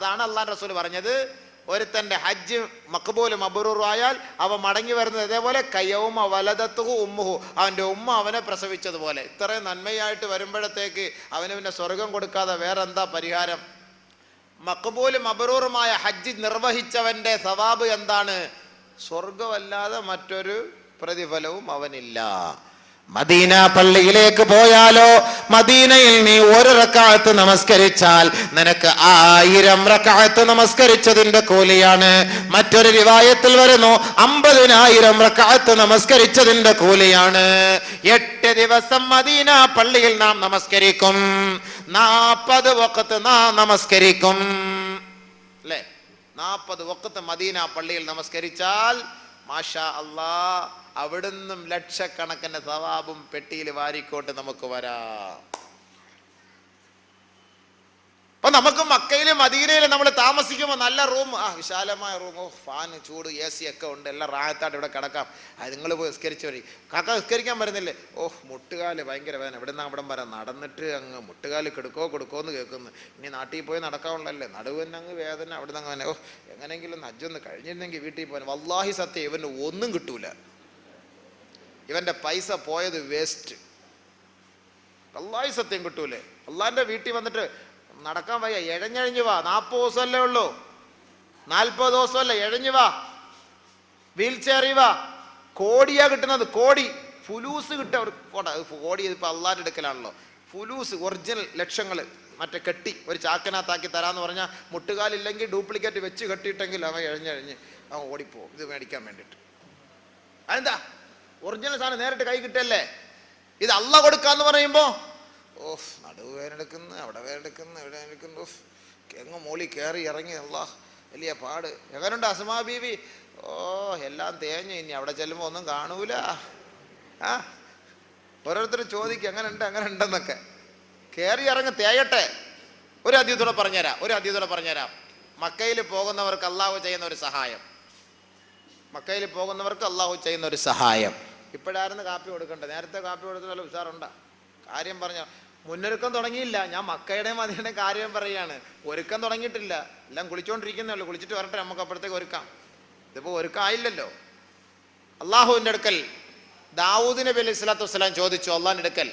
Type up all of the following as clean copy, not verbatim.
അതാണ് അള്ളാഹു റസൂൽ പറഞ്ഞത്, ഒരുത്തന്റെ ഹജ്ജ് മഖ്ബൂൽ മബ്റൂർ ആയാൽ അവ മടങ്ങി വരുന്നത് ഇതേപോലെ കയൗമ വലദത്തുഹു ഉമ്മുഹു, അവന്റെ ഉമ്മ അവനെ പ്രസവിച്ചതുപോലെ. ഇത്രയും നന്മയായിട്ട് വരുമ്പോഴത്തേക്ക് അവന് പിന്നെ സ്വർഗം കൊടുക്കാതെ വേറെ എന്താ പരിഹാരം? മഖ്ബൂൽ മബ്റൂറുമായ ഹജ്ജ് നിർവഹിച്ചവന്റെ സവാബ് എന്താണ്? സ്വർഗമല്ലാതെ മറ്റൊരു പ്രതിഫലവും അവനില്ല. മദീന പള്ളിയിലേക്ക് പോയാലോ, മദീനയിൽ നീ ഒരു റക്അത്ത് നമസ്കരിച്ചാൽ നിനക്ക് 1000 റക്അത്ത് നമസ്കരിച്ചതിന്റെ കൂലിയാണ്. മറ്റൊരു റിവായത്തിൽ വരുന്നു 50,000 റക്അത്ത് നമസ്കരിച്ചതിന്റെ കൂലിയാണ്. 8 ദിവസം മദീന പള്ളിയിൽ നാം നമസ്കരിക്കും, 40 വഖത്ത് നാം നമസ്കരിക്കും അല്ലേ? 40 വഖത്ത് മദീന പള്ളിയിൽ നമസ്കരിച്ചാൽ മാഷാ അല്ലാ അവിടുന്നും ലക്ഷക്കണക്കിന് സവാബും പെട്ടിയിൽ വാരിക്കോട്ട് നമുക്ക് വരാം. അപ്പൊ നമുക്ക് മക്കയിലും മദീനയിലും നമ്മൾ താമസിക്കുമ്പോൾ നല്ല റൂം, വിശാലമായ റൂം, ഫാൻ, ചൂട്, AC ഒക്കെ ഉണ്ട്, എല്ലാം റാഹത്തായിട്ട് ഇവിടെ കിടക്കാം. നിങ്ങൾ പോയി നിസ്കരിച്ചു വരി. കാക്ക നിസ്കരിക്കാൻ വരുന്നില്ലേ? മുട്ടുകാല് ഭയങ്കര വേദന, ഇവിടെ നിന്ന് അവിടം വരാം, നടന്നിട്ട് അങ്ങ് മുട്ടുകാല് കൊടുക്കോ എന്ന് കേൾക്കുന്നു. ഇനി നാട്ടിൽ പോയി നടക്കാവുള്ളല്ലേ, നടുവിന് അങ്ങ് വേദന, അവിടെ നിന്ന് അങ്ങനെ എങ്ങനെയെങ്കിലും ഹജ്ജൊന്ന് കഴിഞ്ഞിരുന്നെങ്കിൽ വീട്ടിൽ പോകാൻ. വല്ലാഹി സത്യം, ഇവന് ഒന്നും കിട്ടൂല, ഇവന്റെ പൈസ പോയത് വേസ്റ്റ്. വല്ലാഹി സത്യം കിട്ടൂലേ. അള്ളാന്റെ വീട്ടിൽ വന്നിട്ട് നടക്കാൻ വയ്യ, എഴഞ്ഞഴിഞ്ഞു വാ. 40 ദിവസമല്ലേ ഉള്ളൂ, 40 ദിവസമല്ലേ, എഴഞ്ഞു വാ, വീൽ ചെയറിൽ വാ. കോടിയാ കിട്ടുന്നത്, കോടി ഫുലൂസ് കിട്ടുക. കോടി ഇപ്പൊ അള്ളാന്റെ എടുക്കലാണല്ലോ. ഫുലൂസ് ഒറിജിനൽ ലക്ഷങ്ങൾ മറ്റേ കെട്ടി ഒരു ചാക്കനകത്താക്കി തരാന്ന് പറഞ്ഞാൽ മുട്ടുകാലില്ലെങ്കിൽ ഡ്യൂപ്ലിക്കേറ്റ് വെച്ച് കെട്ടിയിട്ടെങ്കിൽ അവൻ എഴഞ്ഞഴിഞ്ഞ് അവൻ ഓടിപ്പോവും ഇത് മേടിക്കാൻ വേണ്ടിയിട്ട്. അതെന്താ? ഒറിജിനൽ സാധനം നേരിട്ട് കൈ കിട്ടല്ലേ. ഇത് അള്ള കൊടുക്കാന്ന് പറയുമ്പോ നടുവ് വേനെടുക്കുന്നു, അവിടെ വേനെടുക്കുന്നു, ഇവിടെ എടുക്കുന്നു, എങ്ങ് മോളി കയറി ഇറങ്ങി അല്ലാഹ് വലിയ പാട്. എങ്ങനുണ്ട് അസ്മാ ബീവി? എല്ലാം തേഞ്ഞു, ഇനി അവിടെ ചെല്ലുമ്പോ ഒന്നും കാണൂല. ഓരോരുത്തർ ചോദിക്കും എങ്ങനെ ഉണ്ടെന്നൊക്കെ. കയറി ഇറങ്ങി തേയട്ടെ. ഒരു ഹദീസൂടെ പറഞ്ഞുതരാം. മക്കയിൽ പോകുന്നവർക്ക് അള്ളാഹു ചെയ്യുന്ന ഒരു സഹായം, ഇപ്പോഴായിരുന്നു കാപ്പി കൊടുക്കണ്ടേ, നേരത്തെ കാപ്പി കൊടുത്തല്ലോ ഉഷാറുണ്ടാ. കാര്യം പറഞ്ഞ മുന്നൊരുക്കം തുടങ്ങിയില്ല. ഞാൻ മക്കയുടെയും മദീനയുടെയും കാര്യം പറയുകയാണ്. ഒരുക്കം തുടങ്ങിയിട്ടില്ല, എല്ലാം കുളിച്ചോണ്ടിരിക്കുന്നേ ഉള്ളൂ. കുളിച്ചിട്ട് വരട്ടെ, നമുക്ക് അപ്പോഴത്തേക്ക് ഒരുക്കാം. ഇതിപ്പോ ഒരുക്കായില്ലല്ലോ. അള്ളാഹുവിന്റെ അടുക്കൽ ദാവൂദ് നബി അലൈഹി സ്വലാത്തു വസ്സലാം ചോദിച്ചു അള്ളാഹിന്റെ അടുക്കൽ,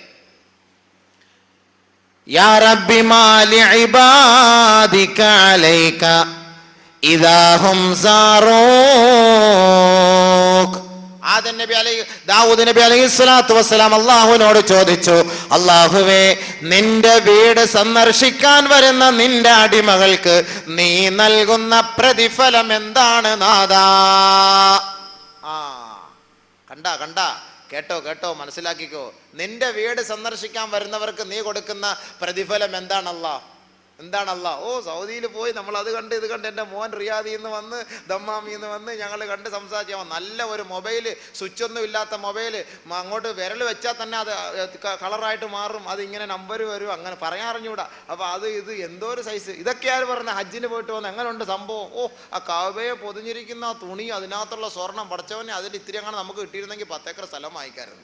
യാ റബ്ബി മാലി ഇബാദിക അലൈക ഇദാ ഹും സാറൂക്. ദാവൂദ് നബി അലൈഹി സ്വലാത്തു വസ്സലാം അള്ളാഹുവിനോട് ചോദിച്ചു, അള്ളാഹുവേ, നിന്റെ വീട് സന്ദർശിക്കാൻ വരുന്ന നിന്റെ അടിമകൾക്ക് നീ നൽകുന്ന പ്രതിഫലം എന്താണ് നാഥാ? കണ്ട കേട്ടോ മനസ്സിലാക്കിക്കോ. നിന്റെ വീട് സന്ദർശിക്കാൻ വരുന്നവർക്ക് നീ കൊടുക്കുന്ന പ്രതിഫലം എന്താണല്ലാ? സൗദിയിൽ പോയി നമ്മൾ അത് കണ്ട് ഇത് കണ്ട്, എൻ്റെ മോൻ റിയാദിൽ നിന്ന് വന്ന് ദമ്മാമിൽ നിന്ന് വന്ന് ഞങ്ങൾ കണ്ട് സംസാരിച്ചാൽ നല്ല ഒരു മൊബൈല്, സ്വിച്ചൊന്നും ഇല്ലാത്ത മൊബൈല്, അങ്ങോട്ട് വിരൽ വെച്ചാൽ തന്നെ അത് കളറായിട്ട് മാറും, അത് ഇങ്ങനെ നമ്പർ വരും, അങ്ങനെ പറയാൻ അറിഞ്ഞൂടാ. അപ്പോൾ ഇത് എന്തോ ഒരു സൈസ്. ഇതൊക്കെയാണ് പറഞ്ഞത്. ഹജ്ജിന് പോയിട്ട് വന്ന് എങ്ങനെയുണ്ട് സംഭവം? ആ കഅബയെ പൊതിഞ്ഞിരിക്കുന്ന തുണി, അതിനകത്തുള്ള സ്വർണം, പഠിച്ചവനെ അതിൽ ഇത്തിരി അങ്ങനെ നമുക്ക് കിട്ടിയിരുന്നെങ്കിൽ 10 ഏക്കർ സ്ഥലം വാങ്ങിക്കായിരുന്നു.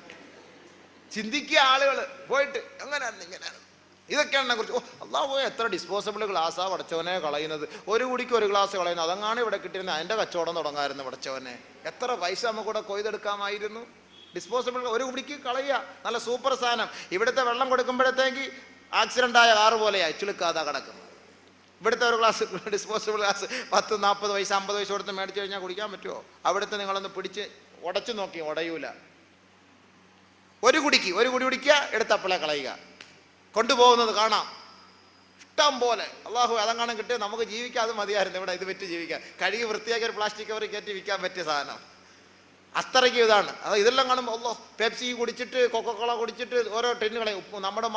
ചിന്തിക്കുക ആളുകൾ പോയിട്ട് എങ്ങനെയാണ് ഇതൊക്കെയാണ് കുറിച്ച്. അള്ളാഹു എത്ര ഡിസ്പോസിബിൾ ഗ്ലാസ്സാ പടച്ചവനെ കളയുന്നത്. ഒരു കുടിക്ക് ഒരു ഗ്ലാസ് കളയുന്നത്. അതങ്ങാണ് ഇവിടെ കിട്ടിയിരുന്നത്, അതിൻ്റെ കച്ചവടം തുടങ്ങാമായിരുന്നു പടച്ചവനെ. എത്ര പൈസ നമുക്കിവിടെ കൊയ്തെടുക്കാമായിരുന്നു. ഡിസ്പോസിബിൾ ഒരു കുടിക്ക് കളയുക, നല്ല സൂപ്പർ സാധനം. ഇവിടുത്തെ വെള്ളം കൊടുക്കുമ്പോഴത്തേക്ക് ആക്സിഡൻ്റായ കാറ് പോലെയാണ് ചുളുക്കാതെ കിടക്കുന്നത്. ഇവിടുത്തെ ഒരു ഗ്ലാസ് ഡിസ്പോസിബിൾ ഗ്ലാസ് 10, 40 പൈസ 50 പൈസ കൊടുത്ത് മേടിച്ചു കഴിഞ്ഞാൽ കുടിക്കാൻ പറ്റുമോ? അവിടുത്തെ നിങ്ങളൊന്ന് പിടിച്ച് ഉടച്ചു നോക്കി, ഉടയൂല. ഒരു കുടി കുടിക്കുക, എടുത്തപ്പളെ കളയുക, കൊണ്ടുപോകുന്നത് കാണാം ഇഷ്ടം പോലെ. അള്ളാഹു അതങ്ങാനും കിട്ടിയ നമുക്ക് ജീവിക്കാൻ അത് മതിയായിരുന്നു. ഇവിടെ ഇത് വിറ്റ് ജീവിക്കാൻ, കഴുകി വൃത്തിയാക്കി ഒരു പ്ലാസ്റ്റിക് കവറിൽ കയറ്റി വിൽക്കാൻ പറ്റിയ സാധനം. അത്രയ്ക്ക് ഇതാണ്. ഇതെല്ലാം കാണുമ്പോൾ പെപ്സി കുടിച്ചിട്ട്, കൊക്കക്കോള കുടിച്ചിട്ട് ഓരോ ടെന്നുകളെ നമ്മുടെ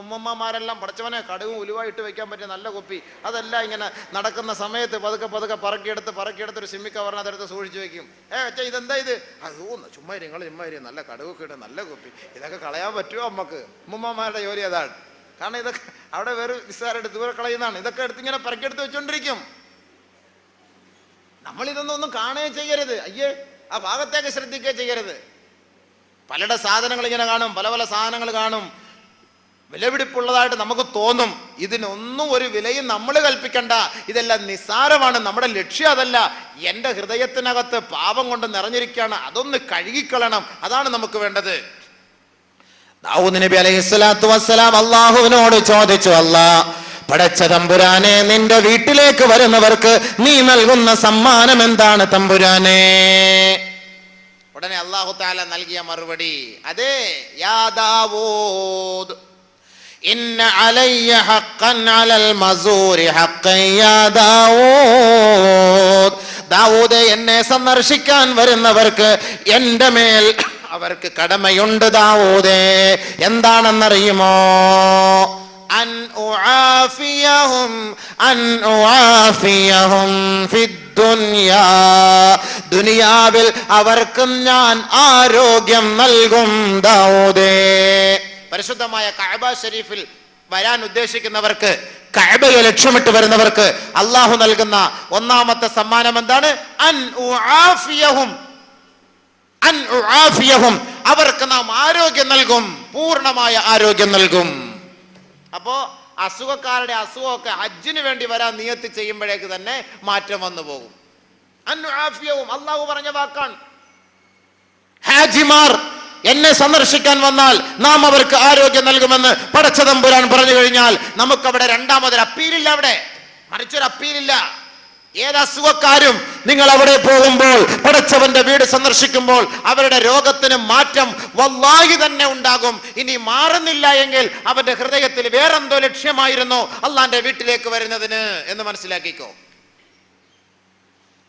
ഉമ്മമ്മമാരെല്ലാം പടച്ചവനെ കടുവും ഉലുവായിട്ട് വെക്കാൻ പറ്റിയ നല്ല കുപ്പി, അതെല്ലാം ഇങ്ങനെ നടക്കുന്ന സമയത്ത് പതുക്കെ പറക്കിയെടുത്ത് ഒരു സിമ്മി കവറിന് അതെടുത്ത് സൂക്ഷിച്ച് വെക്കും. അച്ഛാ ഇതെന്താ ഇത്? ചുമ്മാ നല്ല കടുവൊക്കെ ഇട്ട് നല്ല കുപ്പി. ഇതൊക്കെ കളയാൻ പറ്റുമോ നമുക്ക്? ഉമ്മമ്മമാരുടെ ജോലി അതാണ്. കാരണം ഇതൊക്കെ അവിടെ വേറെ നിസ്സാരമായിട്ട് ദൂരെ കളയുന്നതാണ്. ഇതൊക്കെ എടുത്ത് ഇങ്ങനെ പറക്കിയെടുത്ത് വെച്ചോണ്ടിരിക്കും. നമ്മളിതൊന്നും കാണുകയും ചെയ്യരുത്. അയ്യേ, ആ ഭാഗത്തേക്ക് ശ്രദ്ധിക്കുക ചെയ്യരുത്. പലരുടെ സാധനങ്ങൾ ഇങ്ങനെ കാണും, പല സാധനങ്ങൾ കാണും. വിലപിടിപ്പുള്ളതായിട്ട് നമുക്ക് തോന്നും. ഇതിനൊന്നും ഒരു വിലയും നമ്മൾ കൽപ്പിക്കണ്ട, ഇതെല്ലാം നിസ്സാരമാണ്. നമ്മുടെ ലക്ഷ്യം അതല്ല. എൻ്റെ ഹൃദയത്തിനകത്ത് പാപം കൊണ്ട് നിറഞ്ഞിരിക്കുകയാണ്, അതൊന്ന് കഴുകിക്കളയണം. അതാണ് നമുക്ക് വേണ്ടത്. ദാവൂദ് നബി അലൈഹിസ്സലാത്തു വസ്സലാം അള്ളാഹുവിനോട് ചോദിച്ചു, അല്ലാഹ്, പടച്ച തമ്പുരാനെ, നിന്റെ വീട്ടിലേക്ക് വരുന്നവർക്ക് നീ നൽകുന്ന സമ്മാനം എന്താണ് തമ്പുരാനെ? ഉടനെ അല്ലാഹു തആല നൽകിയ മറുപടി, അതെ, യാ ദാവൂദ്, ഇന്ന അലയ്യ ഹഖ്ഖൻ അലൽ മസൂരി ഹഖ്ഖൻ യാ ദാവൂദ്. ദാവൂദേ, എന്നെ സന്ദർശിക്കാൻ വരുന്നവർക്ക് എൻ്റെ മേൽ അവർക്ക് കടമയുണ്ട് ദാവൂദേ. എന്താണെന്നറിയുമോ? അൻ ഉആഫിയഹും ഫിദ്ദുനിയാ. ദുനിയാവിൽ അവർക്ക് ഞാൻ ആരോഗ്യം നൽകും ദാവൂദേ. പരിശുദ്ധമായ കഅബ ശരീഫിൽ വരാൻ ഉദ്ദേശിക്കുന്നവർക്ക്, കഅബയെ ലക്ഷ്യമിട്ട് വരുന്നവർക്ക് അള്ളാഹു നൽകുന്ന ഒന്നാമത്തെ സമ്മാനം എന്താണ്? അൻ ഉആഫിയഹും, അവർക്ക് നാം ആരോഗ്യം നൽകും, പൂർണ്ണമായ ആരോഗ്യം നൽകും. അപ്പോ അസുഖക്കാരുടെ അസുഖമൊക്കെ ഹജ്ജിന് വേണ്ടി വരാൻ നിയത്ത് ചെയ്യുമ്പോഴേക്ക് തന്നെ മാറ്റം വന്നു പോകും. അൻ ഉആഫിയഹും അള്ളാഹു പറഞ്ഞ വാക്കാണ്. ഹാജിമാർ എന്നെ സന്ദർശിക്കാൻ വന്നാൽ നാം അവർക്ക് ആരോഗ്യം നൽകുമെന്ന് പടച്ച തമ്പുരാൻ പറഞ്ഞു കഴിഞ്ഞാൽ നമുക്കവിടെ രണ്ടാമതൊരു അപ്പീലില്ല, അവിടെ മറിച്ചൊരു അപ്പീലില്ല. ഏത് അസുഖക്കാരും നിങ്ങൾ അവിടെ പോകുമ്പോൾ, പടച്ചവന്റെ വീട് സന്ദർശിക്കുമ്പോൾ അവരുടെ രോഗത്തിന് മാറ്റം വല്ലാഹി തന്നെ ഉണ്ടാകും. ഇനി മാറുന്നില്ല എങ്കിൽ അവന്റെ ഹൃദയത്തിൽ വേറെന്തോ ലക്ഷ്യമായിരുന്നു അള്ളാന്റെ വീട്ടിലേക്ക് വരുന്നതിന് എന്ന് മനസ്സിലാക്കിക്കോ.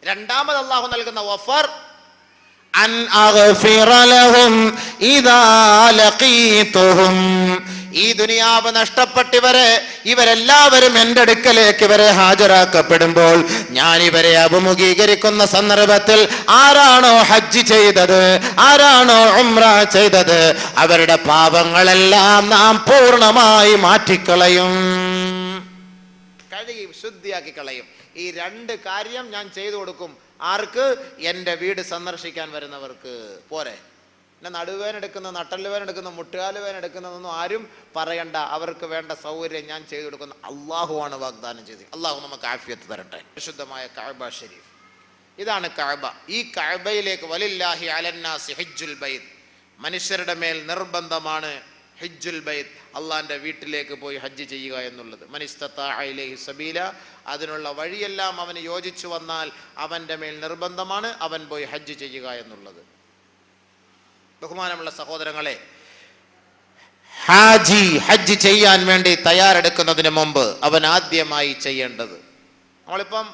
രണ്ടാമത് അള്ളാഹു നൽകുന്ന ഓഫർ, അൻ അഗ്ഫിറ ലഹും ഇദാ ലഖീതുഹും. ഈ ദുനിയാവ് നഷ്ടപ്പെട്ടവരെ ഇവരെല്ലാവരും എൻ്റെ അടുക്കലേക്ക് ഇവരെ ഹാജരാക്കപ്പെടുമ്പോൾ, ഞാൻ ഇവരെ അഭിമുഖീകരിക്കുന്ന സന്ദർഭത്തിൽ ആരാണോ ഹജ്ജ് ചെയ്തത്, ആരാണോ ഉംറ ചെയ്തത്, അവരുടെ പാപങ്ങളെല്ലാം നാം പൂർണ്ണമായി മാറ്റിക്കളയും, കഴുകി ശുദ്ധിയാക്കി കളയും. ഈ രണ്ട് കാര്യം ഞാൻ ചെയ്തു കൊടുക്കും. ആർക്ക്? എൻ്റെ വീട് സന്ദർശിക്കാൻ വരുന്നവർക്ക്. പോരെ, പിന്നെ നടുവേൻ എടുക്കുന്ന, നട്ടല്ലുവേൻ എടുക്കുന്ന, മുട്ടുകാലുവേൻ എടുക്കുന്നതൊന്നും ആരും പറയണ്ട. അവർക്ക് വേണ്ട സൗകര്യം ഞാൻ ചെയ്തു കൊടുക്കുന്ന അള്ളാഹുവാണ് വാഗ്ദാനം ചെയ്തത്. അള്ളാഹു നമുക്ക് ആഫിയത്ത് തരട്ടെ. വിശുദ്ധമായ കഅബ ശരീഫ്, ഇതാണ് കഅബ. ഈ കഅബയിലേക്ക് വലില്ലാഹി അലന്നാസി ഹിജ്ജുൽ ബൈത്ത്, മനുഷ്യരുടെ മേൽ നിർബന്ധമാണ് ഹിജ്ജുൽ ബൈത്ത്, അള്ളാന്റെ വീട്ടിലേക്ക് പോയി ഹജ്ജ് ചെയ്യുക എന്നുള്ളത്. മനിസ്തതാഅ ഇലൈഹി സബീല, അതിനുള്ള വഴിയെല്ലാം അവന് യോജിച്ചു വന്നാൽ അവൻ്റെ മേൽ നിർബന്ധമാണ് അവൻ പോയി ഹജ്ജ് ചെയ്യുക എന്നുള്ളത്. ബഹുമാനമുള്ള സഹോദരങ്ങളെ, ഹാജി ഹജ്ജ് ചെയ്യാൻ വേണ്ടി തയ്യാറെടുക്കുന്നതിന് മുമ്പ് അവൻ ആദ്യമായി ചെയ്യേണ്ടത്, നമ്മളിപ്പം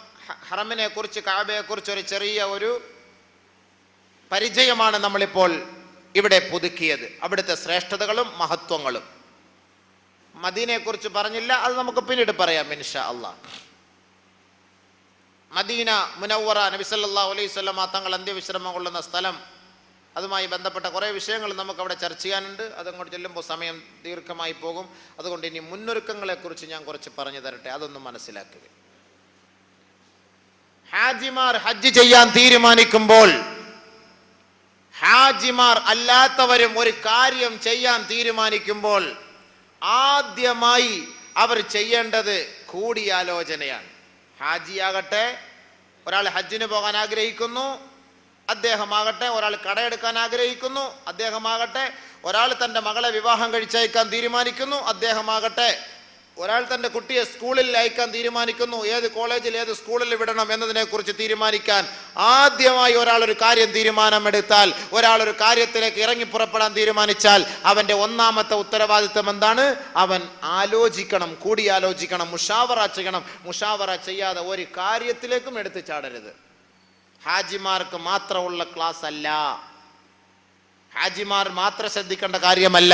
ഹറമിനെ കുറിച്ച്, കഅബയെ കുറിച്ച് ഒരു ചെറിയ ഒരു പരിചയമാണ് നമ്മളിപ്പോൾ ഇവിടെ പുതുക്കിയത്. അവിടുത്തെ ശ്രേഷ്ഠതകളും മഹത്വങ്ങളും. മദീനയെ കുറിച്ച് പറഞ്ഞില്ല, അത് നമുക്ക് പിന്നീട് പറയാം ഇൻഷാ അല്ലാഹ്. മദീന മുനവ്വറ, നബി സല്ലല്ലാഹു അലൈഹി വസല്ലം തങ്ങൾ അന്ത്യവിശ്രമം കൊള്ളുന്ന സ്ഥലം, അതുമായി ബന്ധപ്പെട്ട കുറേ വിഷയങ്ങൾ നമുക്ക് അവിടെ ചർച്ച ചെയ്യാനുണ്ട്. അതങ്ങോട്ട് ചെല്ലുമ്പോൾ സമയം ദീർഘമായി പോകും. അതുകൊണ്ട് ഇനി മുന്നൊരുക്കങ്ങളെക്കുറിച്ച് ഞാൻ കുറച്ച് പറഞ്ഞു തരട്ടെ, അതൊന്നും മനസ്സിലാക്കുക. ഹാജിമാർ ഹജ്ജ് ചെയ്യാൻ തീരുമാനിക്കുമ്പോൾ, ഹാജിമാർ അല്ലാത്തവരും ഒരു കാര്യം ചെയ്യാൻ തീരുമാനിക്കുമ്പോൾ ആദ്യമായി അവർ ചെയ്യേണ്ടത് കൂടിയാലോചനയാണ്. ഹാജിയാകട്ടെ, ഒരാൾ ഹജ്ജിന് പോകാൻ ആഗ്രഹിക്കുന്നു, അദ്ദേഹമാകട്ടെ ഒരാൾ കടയെടുക്കാൻ ആഗ്രഹിക്കുന്നു, അദ്ദേഹമാകട്ടെ ഒരാൾ തൻ്റെ മകളെ വിവാഹം കഴിച്ചയക്കാൻ തീരുമാനിക്കുന്നു, അദ്ദേഹമാകട്ടെ ഒരാൾ തൻ്റെ കുട്ടിയെ സ്കൂളിൽ അയക്കാൻ തീരുമാനിക്കുന്നു, ഏത് കോളേജിൽ ഏത് സ്കൂളിൽ വിടണം എന്നതിനെക്കുറിച്ച് തീരുമാനിക്കാൻ ആദ്യമായി ഒരാൾ ഒരു കാര്യം തീരുമാനമെടുത്താൽ, ഒരാൾ ഒരു കാര്യത്തിലേക്ക് ഇറങ്ങി പുറപ്പെടാൻ തീരുമാനിച്ചാൽ അവൻ്റെ ഒന്നാമത്തെ ഉത്തരവാദിത്വം എന്താണ്? അവൻ ആലോചിക്കണം, കൂടിയാലോചിക്കണം, മുഷാവറ ചെയ്യണം. മുഷാവറ ചെയ്യാതെ ഒരു കാര്യത്തിലേക്കും എടുത്തു ചാടരുത്. ഹാജിമാർക്ക് മാത്രമുള്ള ക്ലാസ് അല്ല, ഹാജിമാർ മാത്രം ശ്രദ്ധിക്കേണ്ട കാര്യമല്ല.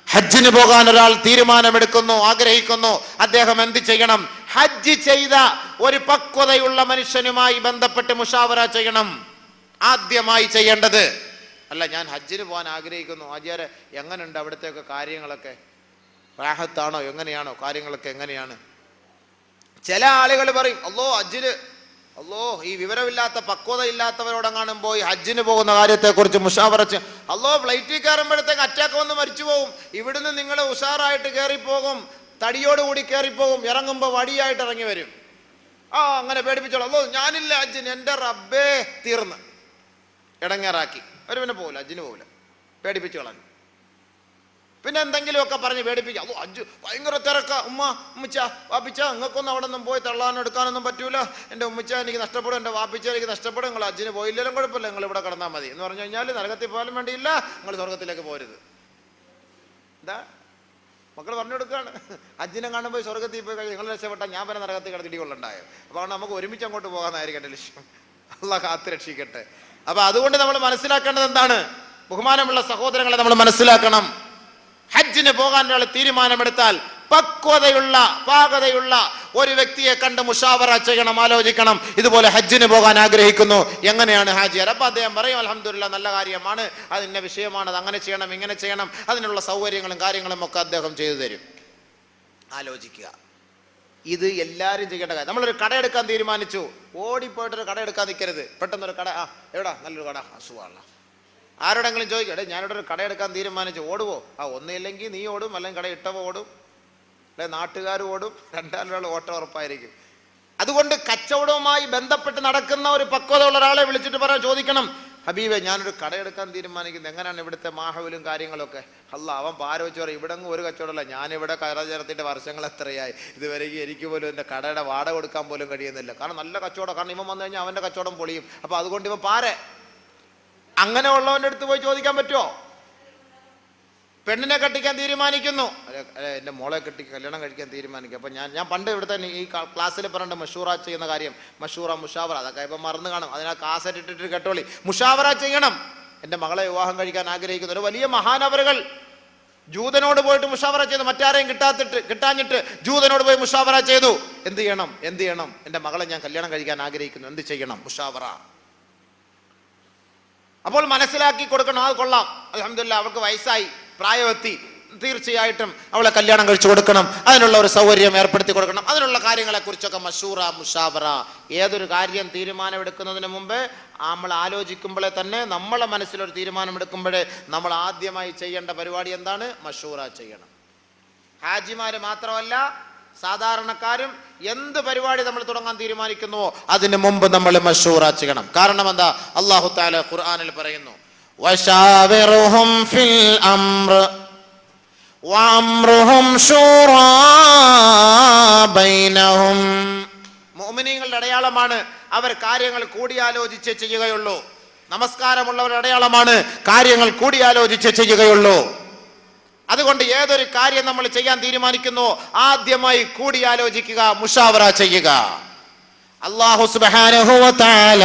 ഹജ്ജിന് പോകാൻ ഒരാൾ തീരുമാനമെടുക്കുന്നു, ആഗ്രഹിക്കുന്നു, അദ്ദേഹം എന്ത് ചെയ്യണം? ഹജ്ജ് ചെയ്ത ഒരു പക്വതയുള്ള മനുഷ്യനുമായി ബന്ധപ്പെട്ട് മുഷാവറ ചെയ്യണം. ആദ്യമായി ചെയ്യേണ്ടത്. അല്ല, ഞാൻ ഹജ്ജിന് പോകാൻ ആഗ്രഹിക്കുന്നു, ആചാര്യ എങ്ങനെയുണ്ട് അവിടുത്തെയൊക്കെ കാര്യങ്ങളൊക്കെ, റാഹത്താണോ, എങ്ങനെയാണോ കാര്യങ്ങളൊക്കെ, എങ്ങനെയാണ്? ചില ആളുകൾ പറയും, അല്ലോ ഹജ്ജില് അല്ലോ ഈ വിവരമില്ലാത്ത പക്വതയില്ലാത്തവരോടെങ്ങാനും പോയി ഹജ്ജിന് പോകുന്ന കാര്യത്തെക്കുറിച്ച് മുഷാവറച്ച്, അല്ലോ ഫ്ലൈറ്റിൽ കയറുമ്പോഴത്തേക്ക് അറ്റാക്ക് വന്ന് മരിച്ചു പോകും, ഇവിടുന്ന് നിങ്ങൾ ഉഷാറായിട്ട് കയറിപ്പോകും, തടിയോടുകൂടി കയറിപ്പോകും, ഇറങ്ങുമ്പോൾ വടിയായിട്ട് ഇറങ്ങി വരും. അങ്ങനെ പേടിപ്പിച്ചോളൂ. അല്ലോ ഞാനില്ല ഹജ്ജിന്, എൻ്റെ റബ്ബേ തീർന്ന് ഇടങ്ങേറാക്കി. അവർ പിന്നെ പോകില്ല, ഹജ്ജിന് പോകില്ല, പേടിപ്പിച്ചു കളഞ്ഞു. പിന്നെ എന്തെങ്കിലുമൊക്കെ പറഞ്ഞ് പേടിപ്പിക്കുക. അതോ ഹജ്ജ് ഭയങ്കര തിരക്ക, ഉമ്മച്ച വാപ്പിച്ച നിങ്ങൾക്കൊന്നും അവിടെ നിന്നും പോയി തള്ളാനും എടുക്കാനൊന്നും പറ്റൂല, എൻ്റെ ഉമ്മച്ച എനിക്ക് നഷ്ടപ്പെടും, എൻ്റെ വാപ്പിച്ച എനിക്ക് നഷ്ടപ്പെടും, നിങ്ങൾ ഹജ്ജിന് പോയില്ലെങ്കിലും കുഴപ്പമില്ല, നിങ്ങൾ ഇവിടെ കിടന്നാൽ മതി എന്ന് പറഞ്ഞു കഴിഞ്ഞാൽ നരകത്തിൽ പോയാലും വേണ്ടിയില്ല, നിങ്ങൾ സ്വർഗത്തിലേക്ക് പോരുത്. എന്താ മക്കൾ പറഞ്ഞു കൊടുക്കുകയാണ്. ഹജ്ജിനെ കാണുമ്പോൾ സ്വർഗത്തിൽ പോയി കഴിഞ്ഞാൽ നിങ്ങൾ രക്ഷപ്പെട്ടാൽ ഞാൻ പിന്നെ നരകത്തിൽ കിടത്തിടി കൊള്ളുണ്ടായോ. അപ്പോൾ നമുക്ക് ഒരുമിച്ച് അങ്ങോട്ട് പോകാമെന്നായിരിക്കട്ടെ ലക്ഷ്യം. അള്ളാഹ് കാത്ത് രക്ഷിക്കട്ടെ. അപ്പൊ അതുകൊണ്ട് നമ്മൾ മനസ്സിലാക്കേണ്ടത് എന്താണ്? ബഹുമാനമുള്ള സഹോദരങ്ങളെ, നമ്മൾ മനസ്സിലാക്കണം, ഹജ്ജിന് പോകാൻ ഒരാൾ തീരുമാനമെടുത്താൽ പക്വതയുള്ള പാകതയുള്ള ഒരു വ്യക്തിയെ കണ്ട് മുഷാവറ ചെയ്യണം, ആലോചിക്കണം. ഇതുപോലെ ഹജ്ജിന് പോകാൻ ആഗ്രഹിക്കുന്നു, എങ്ങനെയാണ് ഹാജി? അപ്പൊ അദ്ദേഹം പറയും അൽഹംദുലില്ലാ, നല്ല കാര്യമാണ്, അതിൻ്റെ വിഷയമാണ്, അത് അങ്ങനെ ചെയ്യണം ഇങ്ങനെ ചെയ്യണം, അതിനുള്ള സൗകര്യങ്ങളും കാര്യങ്ങളും ഒക്കെ അദ്ദേഹം ചെയ്തു തരും. ആലോചിക്കുക, ഇത് എല്ലാവരും ചെയ്യേണ്ട കാര്യം. നമ്മളൊരു കട എടുക്കാൻ തീരുമാനിച്ചു, ഓടിപ്പോയിട്ടൊരു കട എടുക്കാൻ നിൽക്കരുത്. പെട്ടെന്നൊരു കട, എവിടാ നല്ലൊരു കട, അസുഖമാണ്. ആരോടെങ്കിലും ചോദിക്കട്ടെ, ഞാനിവിടെ ഒരു കട എടുക്കാൻ തീരുമാനിച്ചു, ഓടുവോ? ഒന്നുമില്ലെങ്കിൽ നീ ഓടും, അല്ലെങ്കിൽ കട ഇട്ടവോ ഓടും, അല്ലെ നാട്ടുകാർ ഓടും, രണ്ടാളുകൾ ഓട്ടം ഉറപ്പായിരിക്കും. അതുകൊണ്ട് കച്ചവടവുമായി ബന്ധപ്പെട്ട് നടക്കുന്ന ഒരു പക്വതയുള്ള ഒരാളെ വിളിച്ചിട്ട് ചോദിക്കണം, ഹബീബെ ഞാനൊരു കട എടുക്കാൻ തീരുമാനിക്കുന്നത്, എങ്ങനെയാണ് ഇവിടുത്തെ മാഹവിലും കാര്യങ്ങളൊക്കെ? അവൻ പാരോച്ച് പറയും, ഇവിടെ ഒരു കച്ചവടമല്ല, ഞാനിവിടെ കട ചേർത്തിട്ട് വർഷങ്ങൾ എത്രയായി, ഇതുവരെയ്ക്ക് എനിക്ക് പോലും എൻ്റെ കടയുടെ വാടക കൊടുക്കാൻ പോലും കഴിയുന്നില്ല. കാരണം നല്ല കച്ചവടം, കാരണം ഇവൻ വന്നു കഴിഞ്ഞാൽ അവൻ്റെ കച്ചവടം പൊളിയും. അപ്പോൾ അതുകൊണ്ട് ഇവൻ പാരെ. അങ്ങനെ ഉള്ളവൻ്റെ അടുത്ത് പോയി ചോദിക്കാൻ പറ്റുമോ? പെണ്ണിനെ കെട്ടിക്കാൻ തീരുമാനിക്കുന്നു, എൻ്റെ മോളെ കല്യാണം കഴിക്കാൻ തീരുമാനിക്കും. അപ്പം ഞാൻ പണ്ട് ഇവിടുത്തെ ഈ ക്ലാസ്സിൽ പറഞ്ഞിട്ട് മഷൂറ ചെയ്യുന്ന കാര്യം, മഷൂറ മുഷാവറ, അതൊക്കെ ഇപ്പം മറന്നു കാണും. അതിനാ കാസറ്റ് ഇട്ടിട്ട് കേട്ടോളി. മുഷാവറ ചെയ്യണം. എൻ്റെ മകളെ വിവാഹം കഴിക്കാൻ ആഗ്രഹിക്കുന്നു. ഒരു വലിയ മഹാനവറുകൾ ജൂതനോട് പോയിട്ട് മുഷാവറ ചെയ്തു, മറ്റാരെയും കിട്ടാഞ്ഞിട്ട് ജൂതനോട് പോയി മുഷാവറ ചെയ്തു. എന്ത് ചെയ്യണം? എൻ്റെ മകളെ ഞാൻ കല്യാണം കഴിക്കാൻ ആഗ്രഹിക്കുന്നു, എന്ത് ചെയ്യണം? മുഷാവറ. അപ്പോൾ മനസ്സിലാക്കി കൊടുക്കണം, അത് കൊള്ളാം, അൽഹംദുലില്ലാ അവൾക്ക് വയസ്സായി, പ്രായമെത്തി, തീർച്ചയായിട്ടും അവളെ കല്യാണം കഴിച്ചു കൊടുക്കണം, അതിനുള്ള ഒരു സൗകര്യം ഏർപ്പെടുത്തി കൊടുക്കണം. അതിനുള്ള കാര്യങ്ങളെ കുറിച്ചൊക്കെ മഷൂറ, മുഷാവറ. ഏതൊരു കാര്യം തീരുമാനമെടുക്കുന്നതിന് മുമ്പ് നമ്മൾ ആലോചിക്കുമ്പോഴേ തന്നെ, നമ്മളെ മനസ്സിലൊരു തീരുമാനമെടുക്കുമ്പോഴേ നമ്മൾ ആദ്യമായി ചെയ്യേണ്ട പരിപാടി എന്താണ്? മഷൂറ ചെയ്യണം. ഹാജിമാര് മാത്രമല്ല, സാധാരണക്കാരും എന്ത് പരിപാടി നമ്മൾ തുടങ്ങാൻ തീരുമാനിക്കുന്നുവോ അതിന് മുമ്പ് നമ്മൾ മഷൂറ ചെയ്യണം. കാരണം എന്താ? അല്ലാഹു തആല ഖുർആനിൽ പറയുന്നു, വശാവിറുഹും ഫിൽ അംർ വഅംറുഹും ശൂറാ ബൈനഹും. മുഅ്മിനീങ്ങളുടെ അടയാളമാണ് അവർ കാര്യങ്ങൾ കൂടിയാലോചിച്ച് ചെയ്യുകയുള്ളൂ. നമസ്കാരമുള്ളവരുടെ അടയാളമാണ് കാര്യങ്ങൾ കൂടിയാലോചിച്ച് ചെയ്യുകയുള്ളൂ. അതുകൊണ്ട് ഏതൊരു കാര്യം നമ്മൾ ചെയ്യാൻ തീരുമാനിക്കുന്നു, ആദ്യമായി കൂടിയാലോചിക്കുക, മുഷാവറ ചെയ്യുക. അല്ലാഹു സുബ്ഹാനഹു വ തആല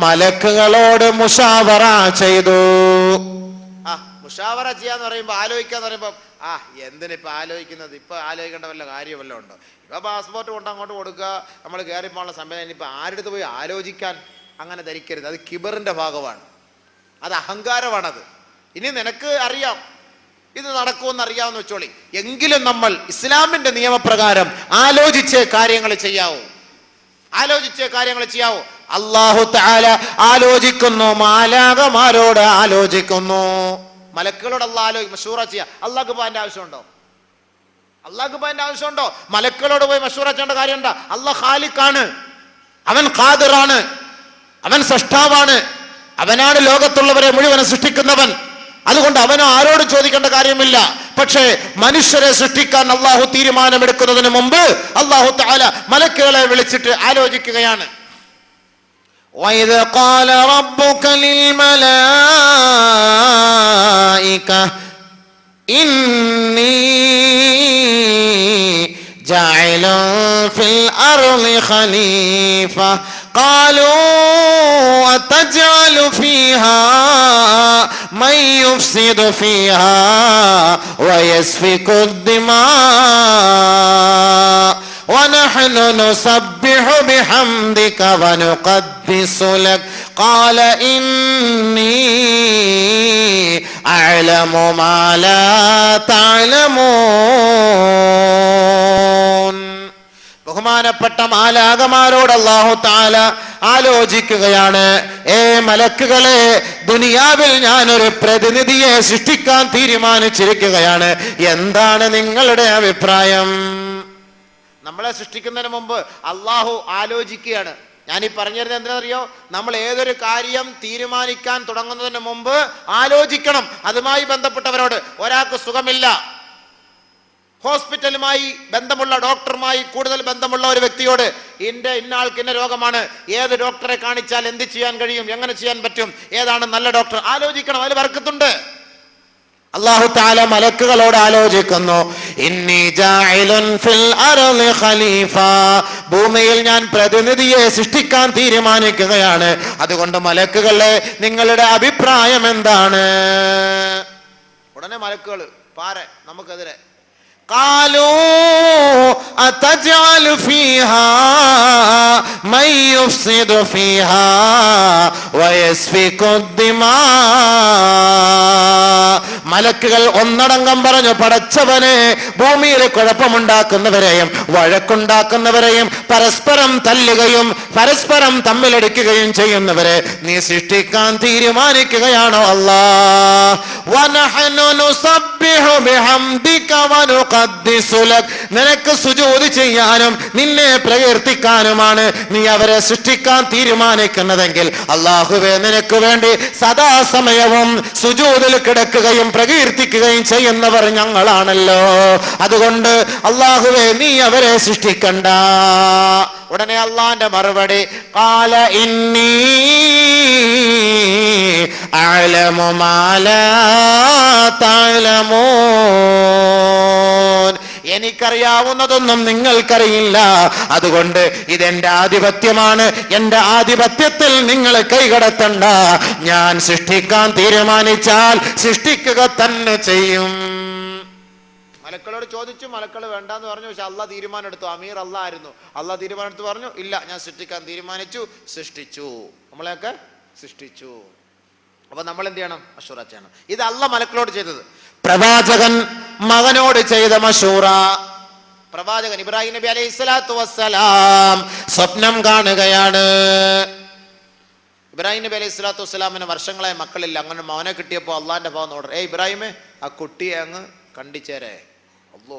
മലക്കുകളോട് മുഷാവറ ചെയ്തു. മുഷാവറ ചെയ്യാന്ന് പറയുമ്പോൾ, ആലോചിക്കാന്ന് പറയുമ്പോൾ, എന്തിനിപ്പോ ആലോചിക്കുന്നത്? ഇപ്പൊ ആലോചിക്കേണ്ട വല്ല കാര്യം വല്ലതും ഉണ്ടോ? ഇപ്പൊ പാസ്പോർട്ട് കൊണ്ട് അങ്ങോട്ട് കൊടുക്കുക, നമ്മൾ കയറിപ്പോനുള്ള സമയം. ഇപ്പൊ ആരെടുത്ത് പോയി ആലോചിക്കാൻ? അങ്ങനെ ധരിക്കരുത്. അത് കിബറിന്റെ ഭാഗമാണ്, അത് അഹങ്കാരമാണത്. ഇനി നിനക്ക് അറിയാം ഇത് നടക്കുമെന്ന് അറിയാമെന്ന് വെച്ചോളി, എങ്കിലും നമ്മൾ ഇസ്ലാമിന്റെ നിയമപ്രകാരം ആലോചിച്ച് കാര്യങ്ങൾ ചെയ്യാവൂ. അല്ലാഹു തആല ആലോചിക്കുന്നു, മാലാഖമാരോട് ആലോചിക്കുന്നു. മലക്കുകളോട് അല്ലാഹു മഷൂറ ചെയ്യാ. അല്ലാഹുക്ക് പോകാൻ ആവശ്യമുണ്ടോ? മലക്കുകളോട് പോയി മഷൂറ ചെയ്യേണ്ട കാര്യമുണ്ടോ? അല്ലാഹ് ഖാലിഖാണ്, അവൻ ഖാദിറാണ്, അവൻ സൃഷ്ടാവാണ്, അവനാണ് ലോകത്തുള്ളവരെ മുഴുവൻ സൃഷ്ടിക്കുന്നവൻ. അതുകൊണ്ട് അവനോ ആരോടും ചോദിക്കേണ്ട കാര്യമില്ല. പക്ഷേ മനുഷ്യരെ സൃഷ്ടിക്കാൻ അല്ലാഹു തീരുമാനമെടുക്കുന്നതിന് മുമ്പ് അല്ലാഹു തആല മലക്കുകളെ വിളിച്ചിട്ട് ആലോചിക്കുകയാണ്. وَإِذْ قَالَ رَبُّكَ لِلْمَلَائِكَةِ إِنِّي جَاعِلٌ فِي الْأَرْضِ خَلِيفَةً قالوا أتجعل فيها من يفسد فيها ويسفك الدماء ونحن نسبح بحمدك ونقدس لك قال إني أعلم ما لا تعلمون. ബഹുമാനപ്പെട്ട മാലാകമാരോട് അല്ലാഹു തആല ആലോചിക്കുകയാണ്, മലക്കുകളെ, ദുനിയാവിൽ ഞാനൊരു പ്രതിനിധിയെ സൃഷ്ടിക്കാൻ തീരുമാനിച്ചിരിക്കുകയാണ്, എന്താണ് നിങ്ങളുടെ അഭിപ്രായം? നമ്മളെ സൃഷ്ടിക്കുന്നതിന് മുമ്പ് അള്ളാഹു ആലോചിക്കുകയാണ്. ഞാനീ പറഞ്ഞിരുന്നത് എന്തിനറിയോ? നമ്മൾ ഏതൊരു കാര്യം തീരുമാനിക്കാൻ തുടങ്ങുന്നതിന് മുമ്പ് ആലോചിക്കണം. അതുമായി ബന്ധപ്പെട്ടവരോട്, ഒരാൾക്ക് സുഖമില്ല, ഹോസ്പിറ്റലുമായി ബന്ധമുള്ള ഡോക്ടറുമായി കൂടുതൽ ബന്ധമുള്ള ഒരു വ്യക്തിയോട്, ഇന്ന ആൾക്ക് ഇന്ന രോഗമാണ്, ഏത് ഡോക്ടറെ കാണിച്ചാൽ എന്ത് ചെയ്യാൻ കഴിയും, എങ്ങനെ ചെയ്യാൻ പറ്റും, ഏതാണ് നല്ല ഡോക്ടർ, ആലോചിക്കണം. അതിൽ ബർക്കത്തുണ്ട്. അല്ലാഹു തആല മലക്കുകളോട് ആലോചിക്കുന്നു, ഇന്നി ജാഇലുൻ ഫിൽ അർളി ഖലീഫ, ഭൂമിയിൽ ഞാൻ പ്രതിനിധിയെ സൃഷ്ടിക്കാൻ തീരുമാനിക്കുകയാണ്, അതുകൊണ്ട് മലക്കുകളെ, നിങ്ങളുടെ അഭിപ്രായം എന്താണ്? ഉടനെ മലക്കുകൾ പാരെ നമുക്കെതിരെ, ഖാലൂ അതജഅലു ഫീഹാ മൻ യുഫ്സിദു ഫീഹാ വയസ്ഫികു ദിമാ. മലക്കുകൾ ഒന്നടങ്കം പറഞ്ഞു, പടച്ചവനെ, ഭൂമിയിൽ കുഴപ്പമുണ്ടാക്കുന്നവരെയും വഴക്കുണ്ടാക്കുന്നവരെയും പരസ്പരം തല്ലുകയും പരസ്പരം തമ്മിലടിക്കുകയും ചെയ്യുന്നവരെ നീ സൃഷ്ടിക്കാൻ തീരുമാനിക്കുകയാണോ അല്ലാഹ്? വനഹ്നു നുസബ്ബിഹു ബിഹംദിക വനുഖദ്ദിസു ലക്, നിനക്ക് സുജൂദ് ചെയ്യാനും നിന്നെ പ്രകീർത്തിക്കാനുമാണ് നീ അവരെ സൃഷ്ടിക്കാൻ തീരുമാനിക്കുന്നതെങ്കിൽ അല്ലാഹുവേ, നിനക്ക് വേണ്ടി സദാസമയവും സുജൂദിൽ കിടക്കുകയും പ്രകീർത്തിക്കുകയും ചെയ്യുന്നവർ ഞങ്ങളാണല്ലോ, അതുകൊണ്ട് അല്ലാഹുവേ, നീ അവരെ സൃഷ്ടിക്കണ്ട. ഉടനെ അള്ളാന്റെ മറുപടി, ഖാല ഇന്നി അഅലമു മാ ലാ തഅലമൂൻ, എനിക്കറിയാവുന്നതൊന്നും നിങ്ങൾക്കറിയില്ല, അതുകൊണ്ട് ഇതെന്റെ ആധിപത്യമാണ്, എന്റെ ആധിപത്യത്തിൽ നിങ്ങൾ കൈകടത്തണ്ട, ഞാൻ സൃഷ്ടിക്കാൻ തീരുമാനിച്ചാൽ സൃഷ്ടിക്കുക തന്നെ ചെയ്യും. മലക്കളോട് ചോദിച്ചു, മലക്കൾ വേണ്ടാന്ന് പറഞ്ഞു. പക്ഷെ അള്ളാഹ് തീരുമാനം എടുത്തു. അമീർ അള്ളാഹ് ആയിരുന്നു. അള്ളാഹ് തീരുമാനം എടുത്ത് പറഞ്ഞു, ഇല്ല, ഞാൻ സൃഷ്ടിക്കാൻ തീരുമാനിച്ചു, സൃഷ്ടിച്ചു, നമ്മളെയൊക്കെ സൃഷ്ടിച്ചു. അപ്പൊ നമ്മൾ എന്ത് ചെയ്യണം? മശൂറ ചെയ്യണം. ഇത് അള്ളാഹ് മലക്കളോട് ചെയ്തത്. പ്രവാചകൻ മകനോട് ചെയ്ത മശൂറ. പ്രവാചകൻ ഇബ്രാഹിം നബി അലൈഹി സ്വലാത്തു വസ്സലാം സ്വപ്നം കാണുകയാണ്. ഇബ്രാഹിം നബി അലൈഹി സ്വലാത്തു വസ്സലാമിന് വർഷങ്ങളായ മക്കളില്ല. അങ്ങനെ മകനെ കിട്ടിയപ്പോൾ അള്ളാഹിന്റെ ഭാഗം ഓർഡർ, ഇബ്രാഹിമേ, ആ കുട്ടിയെ അങ്ങ് കണ്ടിച്ചേരേ. അല്ലോ,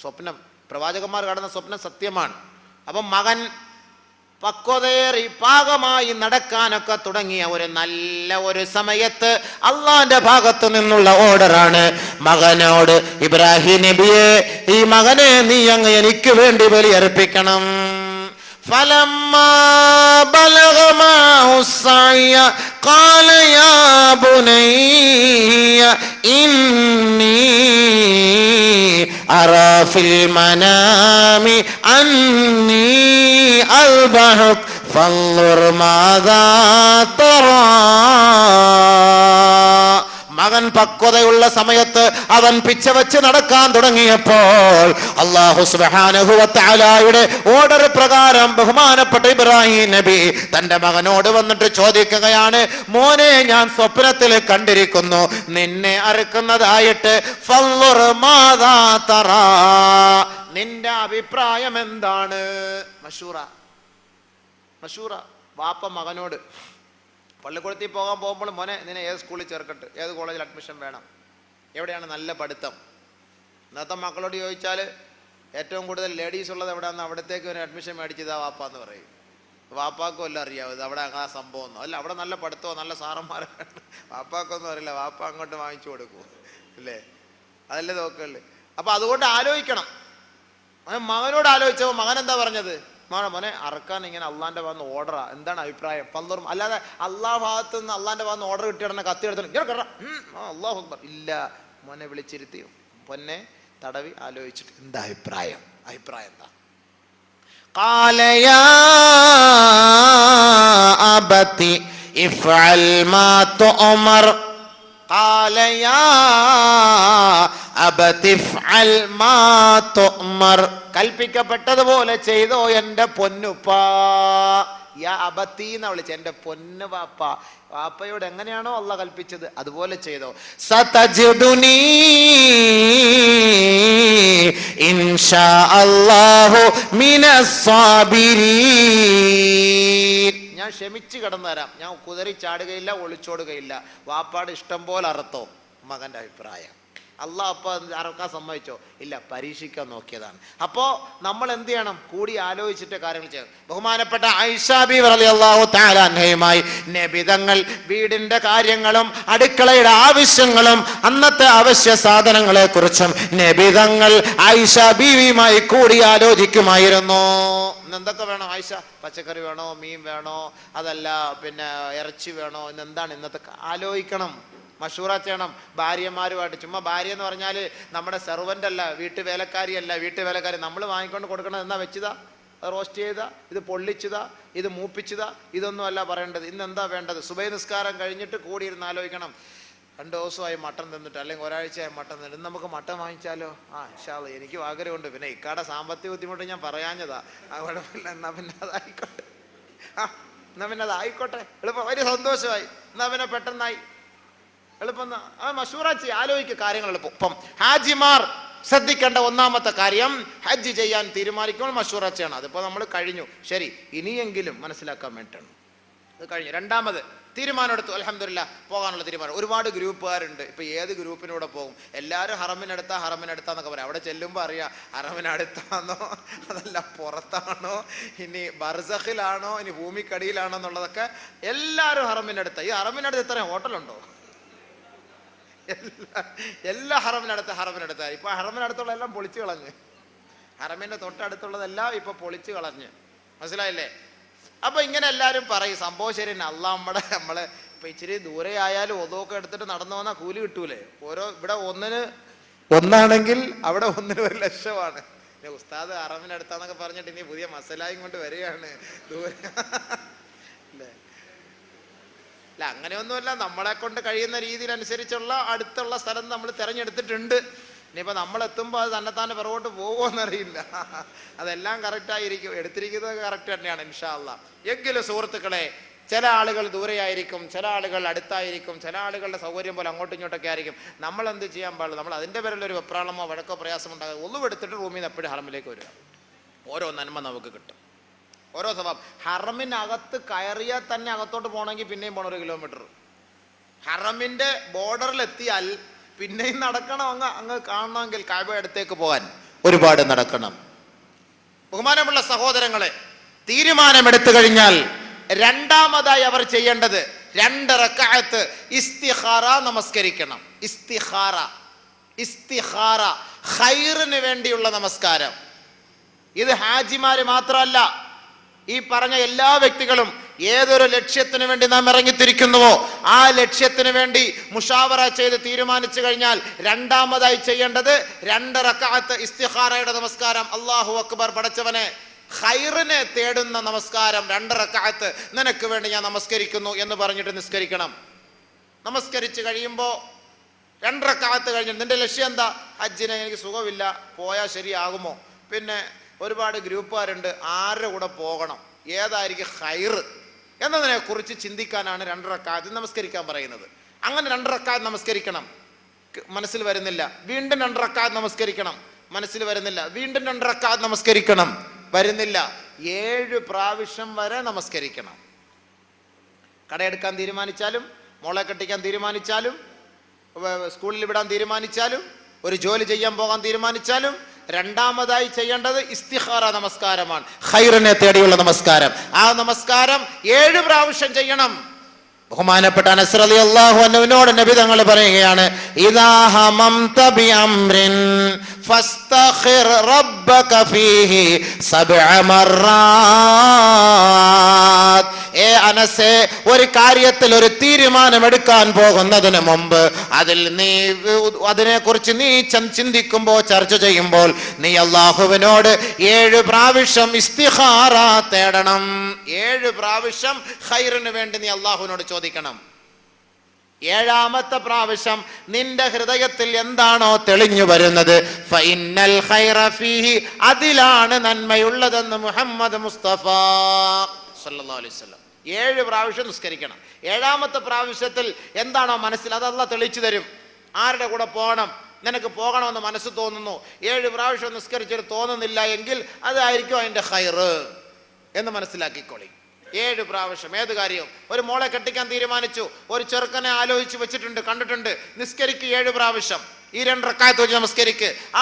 സ്വപ്നം, പ്രവാചകന്മാർ കാണുന്ന സ്വപ്നം സത്യമാണ്. അപ്പം മകൻ പക്വതയേറി പാകമായി നടക്കാനൊക്കെ തുടങ്ങിയ ഒരു സമയത്ത് അള്ളാന്റെ ഭാഗത്തു നിന്നുള്ള ഓർഡറാണ് മകനോട്, ഇബ്രാഹിം നബിയെ, ഈ മകനെ നീ അങ്ങ് എനിക്ക് വേണ്ടി ബലിയർപ്പിക്കണം. فلما بلغ معه السعي قال يا بني إني أرى في المنام أني أذبحك فانظر ماذا ترى. മകൻ പക്വതയുള്ള സമയത്ത് അവൻ പിച്ചവെച്ച് നടക്കാൻ തുടങ്ങിയപ്പോൾ അല്ലാഹു സുബ്ഹാനഹു വ തആലയുടെ ഓർഡർ പ്രകാരം ബഹുമാനപ്പെട്ട ഇബ്രാഹിം നബി തന്റെ മകനോട് വന്നിട്ട് ചോദിക്കുകയാണ്, മോനെ, ഞാൻ സ്വപ്നത്തിൽ കണ്ടിരിക്കുന്നു നിന്നെ അറുക്കുന്നതായിട്ട്, ഫൻളുർ മാദാ തറാ, നിന്റെ അഭിപ്രായം എന്താണ്? മശൂറ. വാപ്പ മകനോട് പള്ളിക്കൂടത്തിൽ പോകുമ്പോൾ, മോനെ, നിന്നെ ഏത് സ്കൂളിൽ ചേർക്കട്ടെ, ഏത് കോളേജിൽ അഡ്മിഷൻ വേണം, എവിടെയാണ് നല്ല പഠിത്തം? ഇന്നത്തെ മക്കളോട് ചോദിച്ചാൽ ഏറ്റവും കൂടുതൽ ലേഡീസ് ഉള്ളത് എവിടെയാണെന്ന് അവിടത്തേക്ക് ഒരു അഡ്മിഷൻ മേടിച്ചതാ വാപ്പ എന്ന് പറയും. വാപ്പാക്കും എല്ലാം അറിയാവും ഇത് അവിടെ ആ സംഭവം ഒന്നും അല്ല, അവിടെ നല്ല പഠിത്തമോ നല്ല സാറന്മാരൊക്കെ വാപ്പാക്കൊന്നും അറിയില്ല, വാപ്പ അങ്ങോട്ട് വാങ്ങിച്ചു കൊടുക്കും, അല്ലേ? അതല്ലേ നോക്കല്ലേ? അപ്പം അതുകൊണ്ട് ആലോചിക്കണം. മകനോട് ആലോചിച്ചപ്പോൾ മകൻ എന്താ പറഞ്ഞത്? മോനെ, അറക്കാൻ ഇങ്ങനെ അള്ളാന്റെ ഭാഗത്ത് ഓർഡറാ, എന്താണ് അഭിപ്രായം? പന്തോറും അല്ലാതെ അള്ളാഹ് ഭാഗത്ത് നിന്ന് അള്ളാന്റെ ഭാഗത്ത് ഓർഡർ കിട്ടിയിടന്ന കത്തി എടുത്തിട്ട് അള്ളാഹു അക്ബർ ഇല്ല. മോനെ വിളിച്ചിരുത്തി പൊന്നെ തടവി ആലോചിച്ചിട്ട് എന്താ അഭിപ്രായം എന്താ? قال يا أبتي افعل ما تؤمر قال يا أبتي افعل ما تؤمر കൽപ്പിക്കപ്പെട്ടതുപോലെ ചെയ്തോ എന്റെ പൊന്നുപ്പാ. യാ അബത്തി എന്ന് വിളിച്ച എൻ്റെ പൊന്ന് വാപ്പ. വാപ്പയോട് എങ്ങനെയാണോ അള്ളാഹ് കൽപ്പിച്ചത് അതുപോലെ ചെയ്തോ. സതജിദുനി ഇൻഷാ അല്ലാഹു മിനസ് സാബിരീൻ. ഞാൻ ക്ഷമിച്ച് കിടന്നു തരാം, ഞാൻ കുതറി ചാടുകയില്ല, ഒളിച്ചോടുകയില്ല. വാപ്പാട് ഇഷ്ടം പോലെ അറുത്തോ മകൻ്റെ അഭിപ്രായം. അള്ളാഹ് അപ്പോൾ അറക്കാൻ സമ്മതിച്ചോ? ഇല്ല, പരീക്ഷിക്കാൻ നോക്കിയതാണ്. അപ്പോൾ നമ്മൾ എന്ത് ചെയ്യണം? കൂടി ആലോചിച്ചിട്ട് കാര്യങ്ങൾ ചെയ്യണം. ബഹുമാനപ്പെട്ട ആയിഷ ബീവി റളിയല്ലാഹു തആല അൻഹയുമായി നബിതങ്ങൾ വീടിൻ്റെ കാര്യങ്ങളും അടുക്കളയുടെ ആവശ്യങ്ങളും അന്നത്തെ അവശ്യ സാധനങ്ങളെ കുറിച്ചും നബിതങ്ങൾ ആയിഷ ബീവിയുമായി കൂടി ആലോചിക്കുമായിരുന്നു. എന്തൊക്കെ വേണോ ആയിഷ? പച്ചക്കറി വേണോ, മീൻ വേണോ, അതല്ല പിന്നെ ഇറച്ചി വേണോ, ഇന്നെന്താണ് ഇന്നത്തെ ആലോചിക്കണം, മഷൂറ ചെയ്യണം ഭാര്യമാരുമായിട്ട്. ചുമ്മാ ഭാര്യ എന്ന് പറഞ്ഞാൽ നമ്മുടെ സെർവൻ്റ് അല്ല, വീട്ടുവേലക്കാരിയല്ല. വീട്ടുവേലക്കാരി നമ്മൾ വാങ്ങിക്കൊണ്ട് കൊടുക്കണം. എന്നാ വെച്ചതാ, റോസ്റ്റ് ചെയ്താ, ഇത് പൊള്ളിച്ചതാ, ഇത് മൂപ്പിച്ചതാ, ഇതൊന്നും അല്ല പറയേണ്ടത്. ഇന്ന് എന്താ വേണ്ടത്? സുബൈ നിസ്കാരം കഴിഞ്ഞിട്ട് കൂടിയിരുന്ന് ആലോചിക്കണം. 2 ദിവസമായി മട്ടൻ തിന്നിട്ട്, അല്ലെങ്കിൽ ഒരാഴ്ചയായി മട്ടൻ തിന്നിട്ട്, ഇന്ന് നമുക്ക് മട്ടൻ വാങ്ങിച്ചാലോ? ഇൻഷാ അല്ലാഹ്, എനിക്ക് ആഗ്രഹമുണ്ട്. പിന്നെ ഇക്കാടെ സാമ്പത്തിക ബുദ്ധിമുട്ട് ഞാൻ പറയാഞ്ഞതാ. കുഴപ്പമില്ല, എന്നാ പിന്നെ അതായിക്കോട്ടെ. എന്നാ പിന്നെ അതായിക്കോട്ടെ, എളുപ്പം, വലിയ സന്തോഷമായി. എന്നാ പിന്നെ പെട്ടെന്നായി, എളുപ്പം. മഷൂറ ചെയ്യ, ആലോചിക്കുക കാര്യങ്ങൾ എളുപ്പം. ഇപ്പം ഹാജിമാർ ശ്രദ്ധിക്കേണ്ട ഒന്നാമത്തെ കാര്യം, ഹജ്ജ് ചെയ്യാൻ തീരുമാനിക്കുമ്പോൾ മഷൂറ ചെയ്യണം. അതിപ്പോൾ നമ്മൾ കഴിഞ്ഞു, ശരി, ഇനിയെങ്കിലും മനസ്സിലാക്കാൻ വേണ്ടിയിട്ടാണ് അത് കഴിഞ്ഞു. രണ്ടാമത് തീരുമാനം എടുത്തു, അൽഹംദുലില്ലാ, പോകാനുള്ള തീരുമാനം. ഒരുപാട് ഗ്രൂപ്പുകാരുണ്ട്. ഇപ്പം ഏത് ഗ്രൂപ്പിനൂടെ പോകും? എല്ലാവരും ഹറമിനടുത്താന്നൊക്കെ പറയാം. അവിടെ ചെല്ലുമ്പോൾ അറിയാം ഹറമിനടുത്താണോ അതല്ല പുറത്താണോ, ഇനി ബർസഖിലാണോ, ഇനി ഭൂമിക്കടിയിലാണോ എന്നുള്ളതൊക്കെ. എല്ലാവരും ഹറമിനടുത്ത. ഈ ഹറമിനടുത്ത് എത്ര ഹോട്ടലുണ്ടോ? എല്ലാ ഹറമിനടുത്ത. ഇപ്പൊ ഹറമിനടുത്തുള്ള എല്ലാം പൊളിച്ചു കളഞ്ഞ്, ഹറമിന്റെ തൊട്ടടുത്തുള്ളതെല്ലാം ഇപ്പൊ പൊളിച്ചു കളഞ്ഞ്. മനസ്സിലായില്ലേ? അപ്പൊ ഇങ്ങനെ എല്ലാരും പറയും. സംഭവം ശരി തന്നെ. അള്ളാഹ് നമ്മളെ ഇപ്പൊ ഇച്ചിരി ദൂരെ ആയാലും ഒതൊക്കെ എടുത്തിട്ട് നടന്നു വന്നാൽ കൂലി കിട്ടൂലേ? ഇവിടെ ഒന്നാണെങ്കിൽ അവിടെ 1 ലക്ഷമാണ്. ഉസ്താദ് ഹറമിനടുത്താന്നൊക്കെ പറഞ്ഞിട്ട് ഇനി പുതിയ മസലായും കൊണ്ട് വരികയാണ് ദൂരെ. അല്ലേ? അല്ല, അങ്ങനെയൊന്നുമല്ല. നമ്മളെ കൊണ്ട് കഴിയുന്ന രീതിയിലനുസരിച്ചുള്ള അടുത്തുള്ള സ്ഥലം നമ്മൾ തിരഞ്ഞെടുത്തിട്ടുണ്ട്. ഇനിയിപ്പോൾ നമ്മളെത്തുമ്പോൾ അത് തന്നെത്താനെ പിറകോട്ട് പോകുമോയെന്നറിയില്ല. അതെല്ലാം കറക്റ്റായിരിക്കും. എടുത്തിരിക്കുന്നത് കറക്റ്റ് തന്നെയാണ് ഇൻഷാ അല്ലാഹ്. എങ്കിലും സുഹൃത്തുക്കളെ, ചില ആളുകൾ ദൂരെയായിരിക്കും, ചില ആളുകൾ അടുത്തായിരിക്കും, ചില ആളുകളുടെ സൗകര്യം പോലെ അങ്ങോട്ടും ഇങ്ങോട്ടൊക്കെ ആയിരിക്കും. നമ്മൾ എന്ത് ചെയ്യാൻ പാടില്ല? നമ്മൾ അതിൻ്റെ പേരിലൊരു വെപ്രാളമോ വഴക്കോ പ്രയാസമോ ഉണ്ടാകുക. ഒന്നുമെടുത്തിട്ട് റൂമിൽ നിന്ന് എപ്പോഴും ഹറമിലേക്ക് വരിക. ഓരോ നന്മ നമുക്ക് കിട്ടും, ഓരോ സ്വഭാവം. ഹറമിനകത്ത് കയറിയാൽ തന്നെ അകത്തോട്ട് പോകണമെങ്കിൽ പിന്നെയും പോകണം 1 കിലോമീറ്റർ. ഹറമിൻ്റെ ബോർഡറിലെത്തിയാൽ പിന്നെയും നടക്കണം. അങ്ങ് കാണണമെങ്കിൽ കഅബ അടുത്തേക്ക് പോകാൻ ഒരുപാട് നടക്കണം. ബഹുമാനമുള്ള സഹോദരങ്ങളെ, തീരുമാനമെടുത്തു കഴിഞ്ഞാൽ രണ്ടാമതായി അവർ ചെയ്യേണ്ടത് 2 റക്അത്ത് ഇസ്തിഖാറ നമസ്കരിക്കണം. ഇസ്തിഖാറ ഖൈറിന് വേണ്ടിയുള്ള നമസ്കാരം. ഇത് ഹാജിമാര് മാത്രമല്ല, ഈ പറഞ്ഞ എല്ലാ വ്യക്തികളും ഏതൊരു ലക്ഷ്യത്തിന് വേണ്ടി നാം ഇറങ്ങിത്തിരിക്കുന്നുവോ ആ ലക്ഷ്യത്തിന് വേണ്ടി മുഷാവറ ചെയ്ത് തീരുമാനിച്ചു കഴിഞ്ഞാൽ രണ്ടാമതായി ചെയ്യേണ്ടത് 2 റക്അത്ത് ഇസ്തിഖാറയുടെ നമസ്കാരം. അല്ലാഹു അക്ബർ, പടച്ചവനെ, ഖൈറിനെ തേടുന്ന നമസ്കാരം 2 റക്അത്ത് നിനക്ക് വേണ്ടി ഞാൻ നമസ്കരിക്കുന്നു എന്ന് പറഞ്ഞിട്ട് നിസ്കരിക്കണം. നമസ്കരിച്ച് കഴിയുമ്പോൾ 2 റക്അത്ത് കഴിഞ്ഞു നിന്റെ ലക്ഷ്യം എന്താ? ഹജ്ജിനെ എനിക്ക് സുഖമില്ല, പോയാൽ ശരിയാകുമോ? പിന്നെ ഒരുപാട് ഗ്രൂപ്പുകാരുണ്ട്, ആരുടെ കൂടെ പോകണം, ഏതായിരിക്കും ഖൈർ എന്നതിനെ കുറിച്ച് ചിന്തിക്കാനാണ് 2 റക്അത്ത് നമസ്കരിക്കാൻ പറയുന്നത്. അങ്ങനെ 2 റക്അത്ത് നമസ്കരിക്കണം. മനസ്സിൽ വരുന്നില്ല, വീണ്ടും 2 റക്അത്ത് നമസ്കരിക്കണം. മനസ്സിൽ വരുന്നില്ല, വീണ്ടും 2 റക്അത്ത് നമസ്കരിക്കണം. വരുന്നില്ല, 7 പ്രാവശ്യം വരെ നമസ്കരിക്കണം. കടയെടുക്കാൻ തീരുമാനിച്ചാലും, മോളെ കെട്ടിക്കാൻ തീരുമാനിച്ചാലും, സ്കൂളിൽ വിടാൻ തീരുമാനിച്ചാലും, ഒരു ജോലി ചെയ്യാൻ പോകാൻ തീരുമാനിച്ചാലും രണ്ടാമതായി ചെയ്യേണ്ടത് ഇസ്തിഖാറ നമസ്കാരമാണ്. ഖൈറിനെ തേടിയുള്ള നമസ്കാരം. ആ നമസ്കാരം 7 പ്രാവശ്യം ചെയ്യണം. ബഹുമാനപ്പെട്ട അനസ് റളിയല്ലാഹു അൻഹുവിനോട് നബി തങ്ങൾ പറയുകയാണ്, ഇദാ ഹമംത ബിഅംരിൻ ഫസ്തഖിർ റബ്ബക ഫീഹി 7 മർറാത്ത്. അനസേ, ഒരു കാര്യത്തിൽ ഒരു തീരുമാനമെടുക്കാൻ പോകുന്നതിന് മുമ്പ് അതിനെക്കുറിച്ച് നീ ചിന്തിക്കുമ്പോൾ, ചർച്ച ചെയ്യുമ്പോൾ നീ അള്ളാഹുവിനോട് 7 പ്രാവശ്യം ഇസ്തിഖാറ തേടണം. 7 പ്രാവശ്യം ഖൈറിന് വേണ്ടി നീ അള്ളാഹുവിനോട് ചോദിക്കണം. 7ാമത്തെ പ്രാവശ്യം നിന്റെ ഹൃദയത്തിൽ എന്താണോ തെളിഞ്ഞു വരുന്നത്, ഫഇന്നൽ ഖൈറ ഫീഹി, അതിലാണ് നന്മയുള്ളതെന്ന് മുഹമ്മദ് മുസ്തഫ സല്ലല്ലാഹു അലൈഹി വസല്ലം. 7 പ്രാവശ്യം നിസ്കരിക്കണം. 7ാമത്തെ പ്രാവശ്യത്തിൽ എന്താണോ മനസ്സിൽ അത് അല്ലാഹ് തെളിയിച്ചു തരും. ആരുടെ കൂടെ പോകണം, നിനക്ക് പോകണമെന്ന് മനസ്സ് തോന്നുന്നു, 7 പ്രാവശ്യം നിസ്കരിച്ചിട്ട് തോന്നുന്നില്ല എങ്കിൽ അതായിരിക്കും അതിൻ്റെ ഖൈറ് എന്ന് മനസ്സിലാക്കിക്കോളി. 7 പ്രാവശ്യം ഏത് കാര്യവും. ഒരു മോളെ കെട്ടിക്കാൻ തീരുമാനിച്ചു, ഒരു ചെറുക്കനെ ആലോചിച്ച് വെച്ചിട്ടുണ്ട്, കണ്ടിട്ടുണ്ട്, നിസ്കരിക്ക് 7 പ്രാവശ്യം, ഈ 2 റക്അത്ത് വെച്ച് നമസ്കരിക്ക്. ആ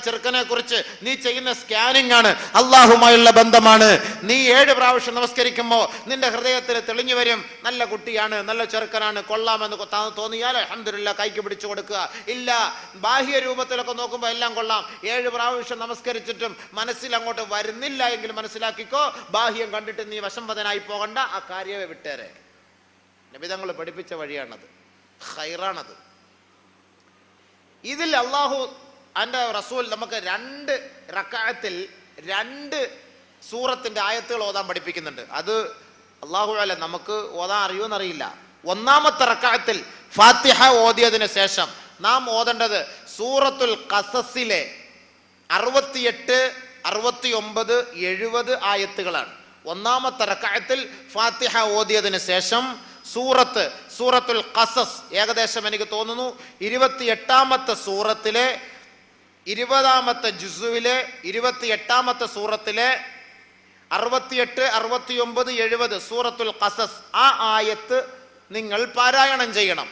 ചെറുക്കനെ കുറിച്ച് നീ ചെയ്യുന്ന സ്കാനിങ് ആണ്, അള്ളാഹുമായുള്ള ബന്ധമാണ്. നീ 7 പ്രാവശ്യം നമസ്കരിക്കുമ്പോൾ നിന്റെ ഹൃദയത്തിൽ തെളിഞ്ഞു വരും, നല്ല കുട്ടിയാണ്, നല്ല ചെറുക്കനാണ്, കൊള്ളാമെന്ന് തോന്നിയാൽ അൽഹംദുലില്ലാഹ് കൈക്ക് പിടിച്ചു കൊടുക്കുക. ഇല്ല, ബാഹ്യ രൂപത്തിലൊക്കെ നോക്കുമ്പോൾ എല്ലാം കൊള്ളാം, 7 പ്രാവശ്യം നമസ്കരിച്ചിട്ടും മനസ്സിൽ അങ്ങോട്ട് വരുന്നില്ല എങ്കിൽ മനസ്സിലാക്കിക്കോ, ബാഹ്യം കണ്ടിട്ട് നീ വശംവദനായി പോകണ്ട, ആ കാര്യമേ വിട്ടേരെ. നബി തങ്ങൾ പഠിപ്പിച്ച വഴിയാണത്, ഖൈറാണത്. ഇതിൽ അള്ളാഹു എൻ്റെ റസൂൽ നമുക്ക് 2 റക്അത്തിൽ 2 സൂറത്തിൻ്റെ ആയത്തുകൾ ഓതാൻ പഠിപ്പിക്കുന്നുണ്ട്. അത് അള്ളാഹു അല്ല നമുക്ക് ഓതാൻ അറിയുമെന്നറിയില്ല. 1ാമത്തെ റക്അത്തിൽ ഫാത്തിഹ ഓതിയതിന് ശേഷം നാം ഓതേണ്ടത് സൂറത്തുൽ ഖസസിലെ 68, 69, 70 ആയത്തുകളാണ്. 1ാമത്തെ റക്അത്തിൽ ഫാത്തിഹ ഓതിയതിന് ശേഷം സൂറത്തുൽ ഖസസ്, ഏകദേശം എനിക്ക് തോന്നുന്നു 28ാമത്തെ സൂറത്തിലെ 20ാമത്തെ ജുസുവിലെ 28ാമത്തെ സൂറത്തിലെ 68, 69, 70 സൂറത്തുൽ ഖസസ്, ആ ആയത്ത് നിങ്ങൾ പാരായണം ചെയ്യണം.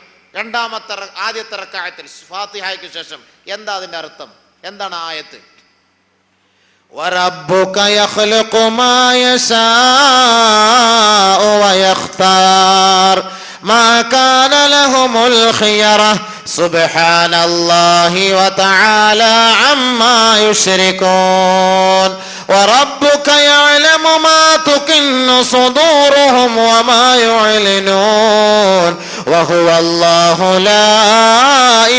ആദ്യത്തെ റക്അത്തിൽ ഫാത്തിഹയ്ക്ക് ശേഷം. എന്താ അതിൻ്റെ അർത്ഥം? എന്താണ് ആയത്ത്? وَرَبُّكَ يَخْلُقُ مَا يَشَاءُ وَيَخْتَارُ مَا كَانَ لَهُمُ الْخِيَرَةُ سُبْحَانَ اللَّهِ وَتَعَالَى عَمَّا يُشْرِكُونَ وَرَبُّكَ يَعْلَمُ مَا تُكِنُّ صُدُورُهُمْ وَمَا يُعْلِنُونَ وَهُوَ اللَّهُ لَا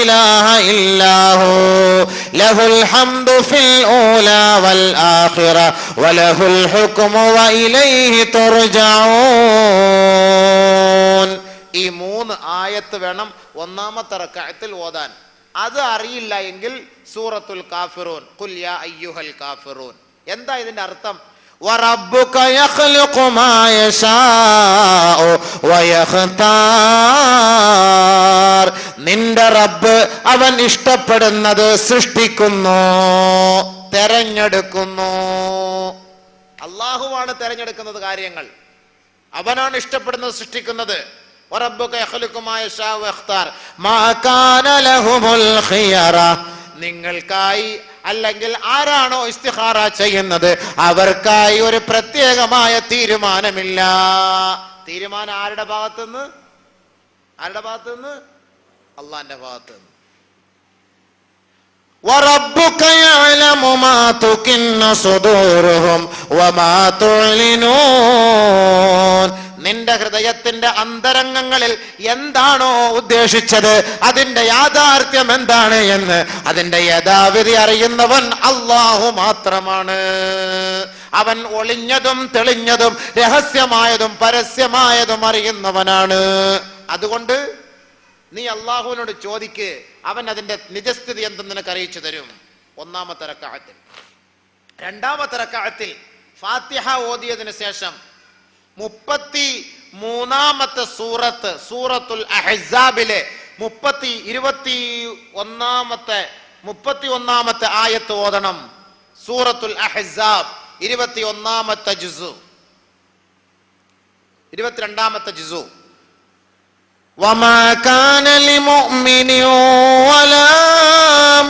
إِلَهَ إِلَّا هُوَ لَهُ الْحَمْدُ فِي الْأُولَى وَالْآخِرَةِ وَلَهُ الْحُكْمُ وَإِلَيْهِ تُرْجَعُونَ. ഈ 3 ആയത്ത് വേണം 1ാമത്തെ റക്അത്തിൽ ഓതാൻ. അത് അറിയില്ല എങ്കിൽ സൂറത്തുൽ കാഫിറൂൻ, ഖുൽ യാ അയ്യുഹൽ കാഫിറൂൻ. എന്താ ഇതിന്റെ അർത്ഥം? وَرَبُّكَ يَخْلُقُ مَا يَشَاءُ وَيَخْتَارُ നിന്റെ റബ്ബ് അവൻ ഇഷ്ടപ്പെടുന്നത് സൃഷ്ടിക്കുന്നു, തെരഞ്ഞെടുക്കുന്നു. അള്ളാഹുവാണ് തെരഞ്ഞെടുക്കുന്നത് കാര്യങ്ങൾ, അവനാണ് ഇഷ്ടപ്പെടുന്നത് സൃഷ്ടിക്കുന്നത്. വറബ്ബുക യഖ്ലുഖു മാ യശാഉ വയഖ്താർ മാ കാന ലഹുമുൽ ഖിയറ നിങ്ങൾക്കായി അല്ലെങ്കിൽ ആരാണോ ഇസ്തിഖാറ ചെയ്യുന്നത് അവർക്കായി ഒരു പ്രത്യേകമായ തീരുമാനമില്ല. തീരുമാനം ആരുടെ ഭാഗത്തുനിന്ന്? അള്ളാന്റെ ഭാഗത്തുനിന്ന്. وَرَبُّكَ يَعْلَمُ مَا تُكِنُّ صُدُورُهُمْ وَمَا تُعْلِنُونَ നിന്റെ ഹൃദയത്തിന്റെ അന്തരംഗങ്ങളിൽ എന്താണോ ഉദ്ദേശിച്ചത് അതിന്റെ യാഥാർത്ഥ്യം എന്താണ് എന്ന് അതിന്റെ യഥാവിധി അറിയുന്നവൻ അല്ലാഹു മാത്രമാണ്. അവൻ ഒളിഞ്ഞതും തെളിഞ്ഞതും രഹസ്യമായതും പരസ്യമായതും അറിയുന്നവനാണ്. അതുകൊണ്ട് നീ അള്ളാഹുവിനോട് ചോദിക്ക്, അവൻ അതിന്റെ നിജസ്ഥിതി എന്തെന്ന് നിനക്ക് അറിയിച്ചു തരും. 1ാമത്തെ റക്അത്തിൽ. 2ാമത്തെ റക്അത്തിൽ ഫാത്തിഹ ഓതിയതിനു ശേഷം 33ാമത്തെ സൂറത്തുൽ അഹ്സാബിലെ 31ാമത്തെ ആയത്ത് ഓതണം. സൂറത്തുൽ അഹ്സാബ് 21ാമത്തെ ജുസു, 22ാമത്തെ ജുസു. وَمَا كَانَ لِمُؤْمِنٍ وَلَا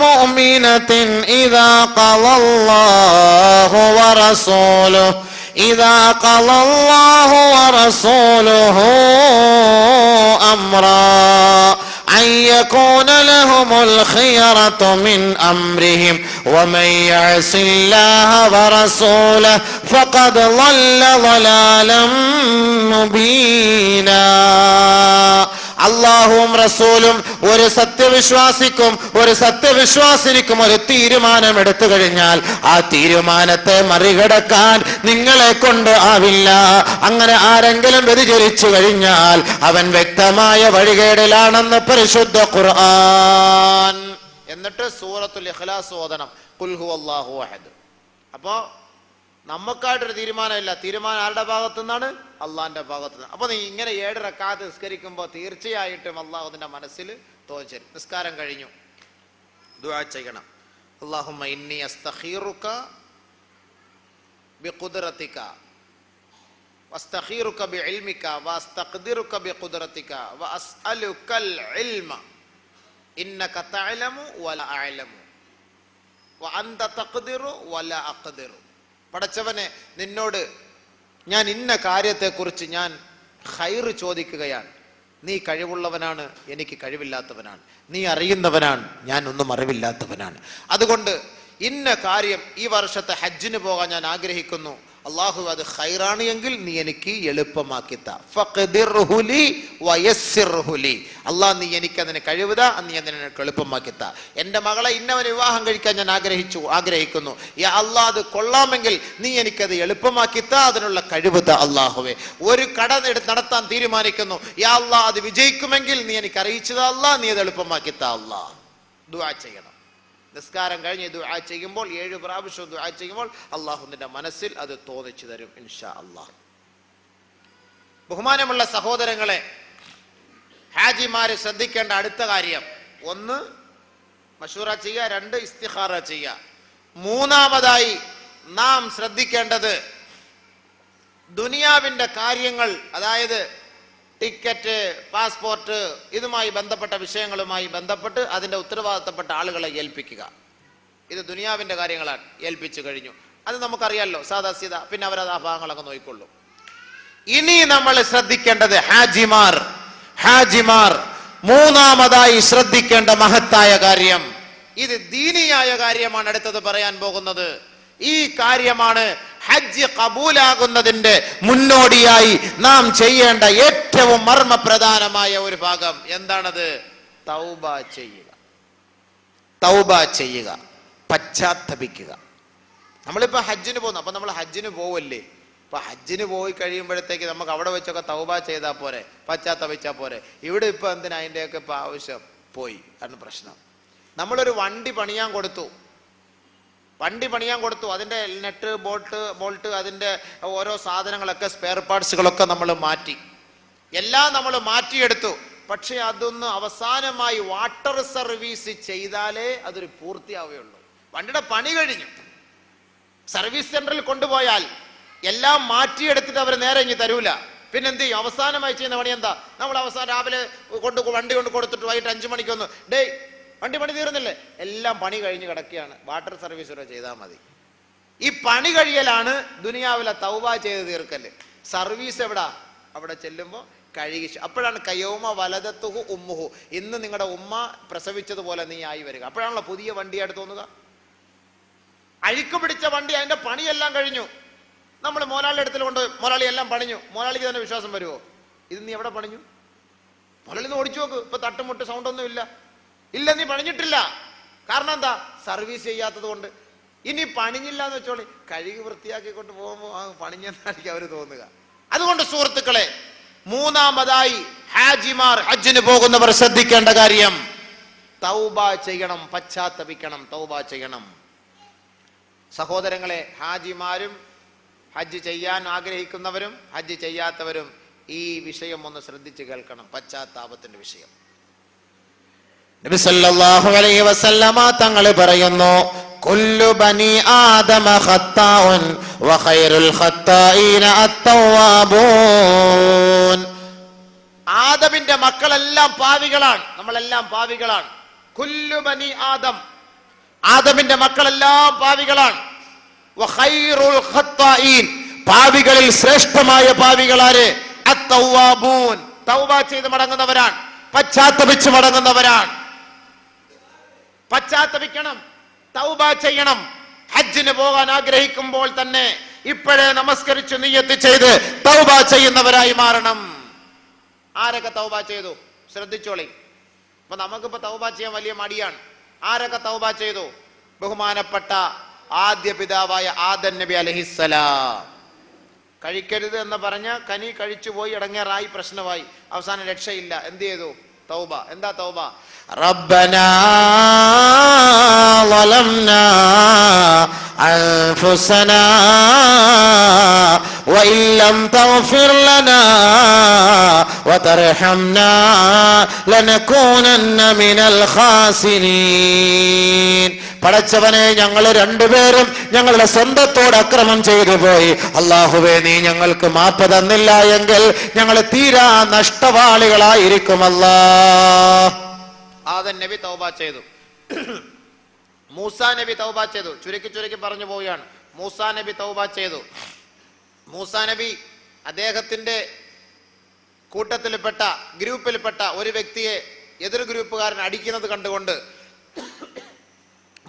مُؤْمِنَةٍ إِذَا قَضَى اللَّهُ وَرَسُولُهُ أَمْرًا أَن يَكُونَ لَهُمُ الْخِيَرَةُ مِنْ أَمْرِهِمْ وَمَن يَعْصِ اللَّهَ وَرَسُولَهُ فَقَدْ ضَلَّ ضَلَالًا مُبِينًا. അള്ളാഹുവും റസൂലും ഒരു സത്യവിശ്വാസിനിക്കും ഒരു തീരുമാനം എടുത്തു കഴിഞ്ഞാൽ ആ തീരുമാനത്തെ മറികടക്കാൻ നിങ്ങളെ കൊണ്ട് ആവില്ല. അങ്ങനെ ആരെങ്കിലും വ്യതിചലിച്ചു കഴിഞ്ഞാൽ അവൻ വ്യക്തമായ വഴികേടിലാണെന്ന് പരിശുദ്ധ ഖുർആൻ. എന്നിട്ട് സൂറത്തുൽ ഇഖ്ലാസ് ഓതണം, ഖുൽ ഹുവല്ലാഹു അഹദ്. അപ്പോ നമുക്കായിട്ടൊരു തീരുമാനമില്ല. തീരുമാനം ആരുടെ ഭാഗത്തു നിന്നാണ്? അള്ളാഹിന്റെ ഭാഗത്തു നിന്ന്. അപ്പൊ നീ ഇങ്ങനെ 7 റക്അത്ത് നിസ്കരിക്കുമ്പോൾ തീർച്ചയായിട്ടും അള്ളാഹുവിന്റെ മനസ്സിൽ തോന്നിച്ചേരും. നിസ്കാരം കഴിഞ്ഞു, ദുആ ചെയ്യണം. അല്ലാഹുമ്മ ഇന്നി അസ്തഖീറുക ബിഖുദ്റതിക വസ്തഖീറുക ബിഇൽമിക വസ്തഖ്ദിറുക ബിഖുദ്റതിക വഅസ്അലുകൽ ഇൽമ ഇന്നക തഅലമു വല അഅലമു വഅൻത തഖ്ദിറു വല അഖ്ദിറു. പടച്ചവനെ, നിന്നോട് ഞാൻ ഇന്ന കാര്യത്തെക്കുറിച്ച് ഞാൻ ഖൈറ് ചോദിക്കുകയാണ്. നീ കഴിവുള്ളവനാണ്, എനിക്ക് കഴിവില്ലാത്തവനാണ്. നീ അറിയുന്നവനാണ്, ഞാൻ ഒന്നും അറിവില്ലാത്തവനാണ്. അതുകൊണ്ട് ഇന്ന കാര്യം ഈ വർഷത്തെ ഹജ്ജിന് പോകാൻ ഞാൻ ആഗ്രഹിക്കുന്നു. അള്ളാഹു അത് ഖൈറാണ് എങ്കിൽ നീ എനിക്ക് എളുപ്പമാക്കിത്ത. അള്ളാഹ് നീ എനിക്ക് അതിന് കഴിവുത, നീ അതിനെ എളുപ്പമാക്കിത്ത. എൻ്റെ മകളെ ഇന്നവന് വിവാഹം കഴിക്കാൻ ഞാൻ ആഗ്രഹിക്കുന്നു. യാ അള്ളാഹ് അത് കൊള്ളാമെങ്കിൽ നീ എനിക്കത് എളുപ്പമാക്കിത്ത, അതിനുള്ള കഴിവുത അള്ളാഹുവേ. ഒരു കട നടത്താൻ തീരുമാനിക്കുന്നു. യാ അള്ളാഹ് അത് വിജയിക്കുമെങ്കിൽ നീ എനിക്ക് അറിയിച്ചത് അള്ളാഹ്, നീ അത് എളുപ്പമാക്കിത്ത അള്ളാഹ്. ദുആ ചെയ്യണം. നിസ്കാരം കഴിഞ്ഞ് ദുആ ചെയ്യുമ്പോൾ 7 പ്രാവശ്യം ദുആ ചെയ്യുമ്പോൾ അള്ളാഹു നിന്റെ മനസ്സിൽ അത് തോന്നിച്ചു തരും ഇൻഷാ അള്ളാഹ്. ബഹുമാനമുള്ള സഹോദരങ്ങളെ, ഹാജിമാര് ശ്രദ്ധിക്കേണ്ട അടുത്ത കാര്യം: 1 മശൂറ ചെയ്യുക, 2 ഇസ്തിഖാറ ചെയ്യുക. മൂന്നാമതായി നാം ശ്രദ്ധിക്കേണ്ടത് ദുനിയാവിന്റെ കാര്യങ്ങൾ, അതായത് ടിക്കറ്റ്, പാസ്പോർട്ട്, ഇതുമായി ബന്ധപ്പെട്ട വിഷയങ്ങളുമായി ബന്ധപ്പെട്ട് അതിൻ്റെ ഉത്തരവാദിത്തപ്പെട്ട ആളുകളെ ഏൽപ്പിക്കുക. ഇത് ദുനിയാവിൻ്റെ കാര്യങ്ങളാണ്. ഏൽപ്പിച്ചു കഴിഞ്ഞു, അത് നമുക്കറിയാമല്ലോ, സാദാ സീദാ, പിന്നെ അവരത് ആ ഭാഗങ്ങളൊക്കെ നോക്കിക്കൊള്ളൂ. ഇനി നമ്മൾ ശ്രദ്ധിക്കേണ്ടത് ഹാജിമാർ മൂന്നാമതായി ശ്രദ്ധിക്കേണ്ട മഹത്തായ കാര്യം, ഇത് ദീനിയായ കാര്യമാണ് അടുത്തത് പറയാൻ പോകുന്നത്. ഈ കാര്യമാണ് ഹജ്ജ് കബൂലാകുന്നതിന്റെ മുന്നോടിയായി നാം ചെയ്യേണ്ട ഏറ്റവും മർമ്മപ്രധാനമായ ഒരു ഭാഗം. എന്താണത്? തൗബ ചെയ്യുക, പശ്ചാത്തപിക്കുക. നമ്മളിപ്പോ ഹജ്ജിന് പോകുന്നു. അപ്പൊ നമ്മൾ ഹജ്ജിന് പോവല്ലേ? അപ്പൊ ഹജ്ജിന് പോയി കഴിയുമ്പോഴത്തേക്ക് നമുക്ക് അവിടെ വെച്ചൊക്കെ തൗബ ചെയ്താൽ പോരെ, പശ്ചാത്തപിച്ചാൽ പോരെ? ഇവിടെ ഇപ്പൊ എന്തിനാ അതിൻ്റെയൊക്കെ ഇപ്പൊ ആവശ്യം? പോയി ആണ് പ്രശ്നം. നമ്മളൊരു വണ്ടി പണിയാൻ കൊടുത്തു, അതിൻ്റെ നെറ്റ്, ബോൾട്ട്, അതിൻ്റെ ഓരോ സാധനങ്ങളൊക്കെ, സ്പെയർ പാർട്സുകളൊക്കെ നമ്മൾ മാറ്റി, എല്ലാം നമ്മൾ മാറ്റിയെടുത്തു. പക്ഷെ അതൊന്ന് അവസാനമായി വാട്ടർ സർവീസ് ചെയ്താലേ അതൊരു പൂർത്തിയാവുകയുള്ളൂ. വണ്ടിയുടെ പണി കഴിഞ്ഞു, സർവീസ് സെന്ററിൽ കൊണ്ടുപോയാൽ എല്ലാം മാറ്റിയെടുത്തിട്ട് അവർ നേരെ ഇനി തരൂല. പിന്നെ എന്ത് ചെയ്യും? അവസാനമായി ചെയ്യുന്ന പണി എന്താ? നമ്മൾ അവസാനം രാവിലെ വണ്ടി കൊണ്ട് കൊടുത്തിട്ട് വൈകിട്ട് 5 മണിക്കൊന്ന് വണ്ടി പണി തീർന്നില്ലേ? എല്ലാം പണി കഴിഞ്ഞ് കിടക്കുകയാണ്, വാട്ടർ സർവീസ് വരെ ചെയ്താൽ മതി. ഈ പണി കഴിയലാണ് ദുനിയാവിലെ തൗബ ചെയ്ത് തീർക്കല്. സർവീസ് എവിടാ? അവിടെ ചെല്ലുമ്പോൾ കഴുകി. അപ്പോഴാണ് കയൗമ വലദത്തുഹു ഉമ്മുഹു, ഇന്ന് നിങ്ങളുടെ ഉമ്മ പ്രസവിച്ചതുപോലെ നീ ആയി വരിക. അപ്പോഴാണല്ലോ പുതിയ വണ്ടിയായിട്ട് തോന്നുക. അഴുക്ക് പിടിച്ച വണ്ടി, അതിന്റെ പണിയെല്ലാം കഴിഞ്ഞു, നമ്മൾ മോലാളിയുടെ അടുത്തിൽ കൊണ്ട് മോലാളി എല്ലാം പണിഞ്ഞു. മോലാളിക്ക് തന്നെ വിശ്വാസം വരുമോ? ഇത് നീ എവിടെ പണിഞ്ഞു? മോലാളി ഒന്ന് ഓടിച്ചു നോക്ക്, ഇപ്പൊ തട്ടുമുട്ട് സൗണ്ടൊന്നും ഇല്ല. നീ പണിഞ്ഞിട്ടില്ല. കാരണം എന്താ? സർവീസ് ചെയ്യാത്തത് കൊണ്ട്. ഇനി പണിഞ്ഞില്ല എന്ന് വെച്ചോളി, കഴുകി വൃത്തിയാക്കിക്കൊണ്ട് പോകുമ്പോൾ ആ പണിഞ്ഞെന്നായിരിക്കും അവർ തോന്നുക. അതുകൊണ്ട് സുഹൃത്തുക്കളെ, മൂന്നാമതായി ഹാജിമാർ, ഹജ്ജിന് പോകുന്നവർ ശ്രദ്ധിക്കേണ്ട കാര്യം, തൗബ ചെയ്യണം, പശ്ചാത്തപിക്കണം, തൗബ ചെയ്യണം. സഹോദരങ്ങളെ, ഹാജിമാരും ഹജ്ജ് ചെയ്യാൻ ആഗ്രഹിക്കുന്നവരും ഹജ്ജ് ചെയ്യാത്തവരും ഈ വിഷയം ഒന്ന് ശ്രദ്ധിച്ച് കേൾക്കണം, പശ്ചാത്താപത്തിന്റെ വിഷയം. നബി സല്ലല്ലാഹു അലൈഹി വസല്ലമ തങ്ങൾ പറയുന്നു, കുല്ലു ബനി ആദമ ഖത്താഉൻ വ ഖൈറുൽ ഖത്താഈന അത്തവാബൂൻ. ആദമിന്റെ മക്കളെല്ലാം പാവികളാണ്, നമ്മളെല്ലാം പാവികളാണ്. കുല്ലു ബനി ആദം, ആദമിന്റെ മക്കളെല്ലാം പാവികളാണ്. വ ഖൈറുൽ ഖത്താഈൻ, പാവികളിൽ ശ്രേഷ്ഠമായ പാവികളാര്? അത്തവാബൂൻ, തൗബ ചെയ്ത് മടങ്ങുന്നവരാണ്, പശ്ചാത്തപിച്ച് മടങ്ങുന്നവരാണ്. പശ്ചാത്തപിക്കണം, തൗബ ചെയ്യണം. ഹജ്ജിന് പോകാൻ ആഗ്രഹിക്കുമ്പോൾ തന്നെ ഇപ്പോഴേ നമസ്കരിച്ച് നിയ്യത്ത് ചെയ്ത് തൗബ ചെയ്യുന്നവരായി മാറണം. ആരൊക്കെ തൗബ ചെയ്തു? ശ്രദ്ധിച്ചോളി. അപ്പൊ നമുക്കിപ്പോ തൗബ ചെയ്യാൻ വലിയ മടിയാണ്. ആരൊക്കെ തൗബ ചെയ്തു? ബഹുമാനപ്പെട്ട ആദ്യ പിതാവായ ആദം നബി അലൈഹിസ്സലാം. കഴിക്കരുത് എന്ന് പറഞ്ഞ കനി കഴിച്ചു പോയി, ഇടങ്ങേറായി, പ്രശ്നമായി, അവസാനം രക്ഷയില്ല. എന്ത് ചെയ്തു? തൗബ. എന്താ തൗബ? റബ്ബനാ ളലംനാ أنفسنا وإن لم تغفر لنا وترحمنا لنكونن من الخاسرين. പടച്ചവനെ, ഞങ്ങൾ രണ്ടുപേരും ഞങ്ങളുടെ സ്വന്തത്തോട് അക്രമം ചെയ്തു പോയി. അല്ലാഹുവേ, നീ ഞങ്ങൾക്ക് മാപ്പ് തന്നില്ല എങ്കിൽ ഞങ്ങൾ തീരാ നഷ്ടവാളികളായിരിക്കും. ആദം നബി തൗബ ചെയ്തു, മൂസാ നബി തൗബ ചെയ്തു. ചുരുക്കി പറഞ്ഞു പോവുകയാണ്. മൂസാ നബി തൗബ ചെയ്തു. മൂസാ നബി അദ്ദേഹത്തിന്റെ കൂട്ടത്തിൽപ്പെട്ട ഗ്രൂപ്പിൽപ്പെട്ട ഒരു വ്യക്തിയെ എതിർ ഗ്രൂപ്പുകാരൻ അടിക്കുന്നത് കണ്ടുകൊണ്ട്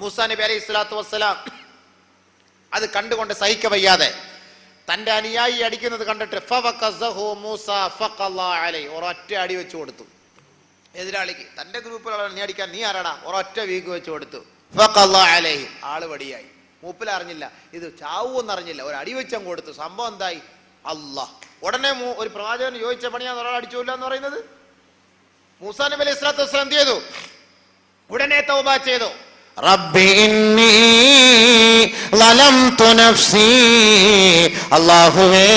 മൂസാ നബി അലൈഹി സ്വലാത്തു വസ്സലാം അത് കണ്ടുകൊണ്ട് സഹിക്കവയ്യാതെ തന്റെ അനുയായി അടിക്കുന്നത് കണ്ടിട്ട് ഒരൊറ്റ അടി വെച്ചു കൊടുത്തു. എതിരാളിക്ക്, തന്റെ ഗ്രൂപ്പിലുള്ള നീ അടിക്കാൻ നീ ആരാടാ, ഒരൊറ്റ വീക്ക് വെച്ചു കൊടുത്തു. ആള് വടിയായി. മൂപ്പിൽ അറിഞ്ഞില്ല, ഇത് ചാവൂന്ന് അറിഞ്ഞില്ല, ഒരു അടി വെച്ചം കൊടുത്തു. സംഭവം എന്തായി? അല്ലാഹ് ഉടനെ ഒരു പ്രവാചകൻ ചോദിച്ച പണിയാന്ന് ഒരാൾ അടിച്ചില്ല എന്ന് പറയുന്നത്. മൂസാ നബി അലൈഹി സ്വലാത്തു വസ്സലാം എന്ത് ചെയ്തു? ഉടനെ തൗബ ചെയ്തു. റബ്ബി ഇന്നി ളലംതു നഫ്സി, അല്ലാഹുവേ,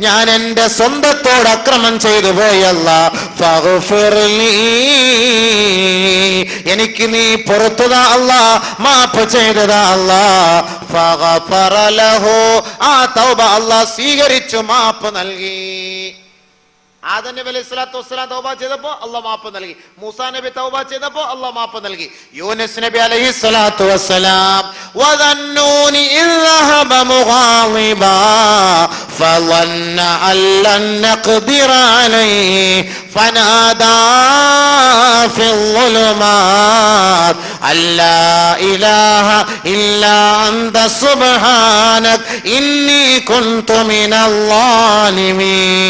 ഞാൻ എൻ്റെ സ്വന്തത്തോട് അക്രമം ചെയ്തു പോയി. അല്ലാഹ് ഫഗ്ഫിർലി, എനിക്ക് നീ പുറത്തുതാ അല്ലാഹ്, മാപ്പ് ചെയ്തതാ അല്ലാഹ്. ഫഗഫറ ലഹു, ആ തൗബ അല്ലാഹ് സ്വീകരിച്ചു, മാപ്പ് നൽകി. ആദം നബി അലൈഹി സ്വലാത്തു വസ്സലാം തൗബ ചെയ്തപ്പോ അല്ലാഹ് മാപ്പ് നൽകി. മൂസാ നബി തൗബ ചെയ്തപ്പോ അല്ലാഹ് മാപ്പ് നൽകി. യൂനുസ് നബി അലൈഹി സ്വലാത്തു വസ്സലാം വദന്നൂനി ഇദ് ذهب مغاضبا فظن أن لن نقدر عليه فنادى في الظلمات أن لا إله إلا أنت سبحانك إني كنت من الظالمين.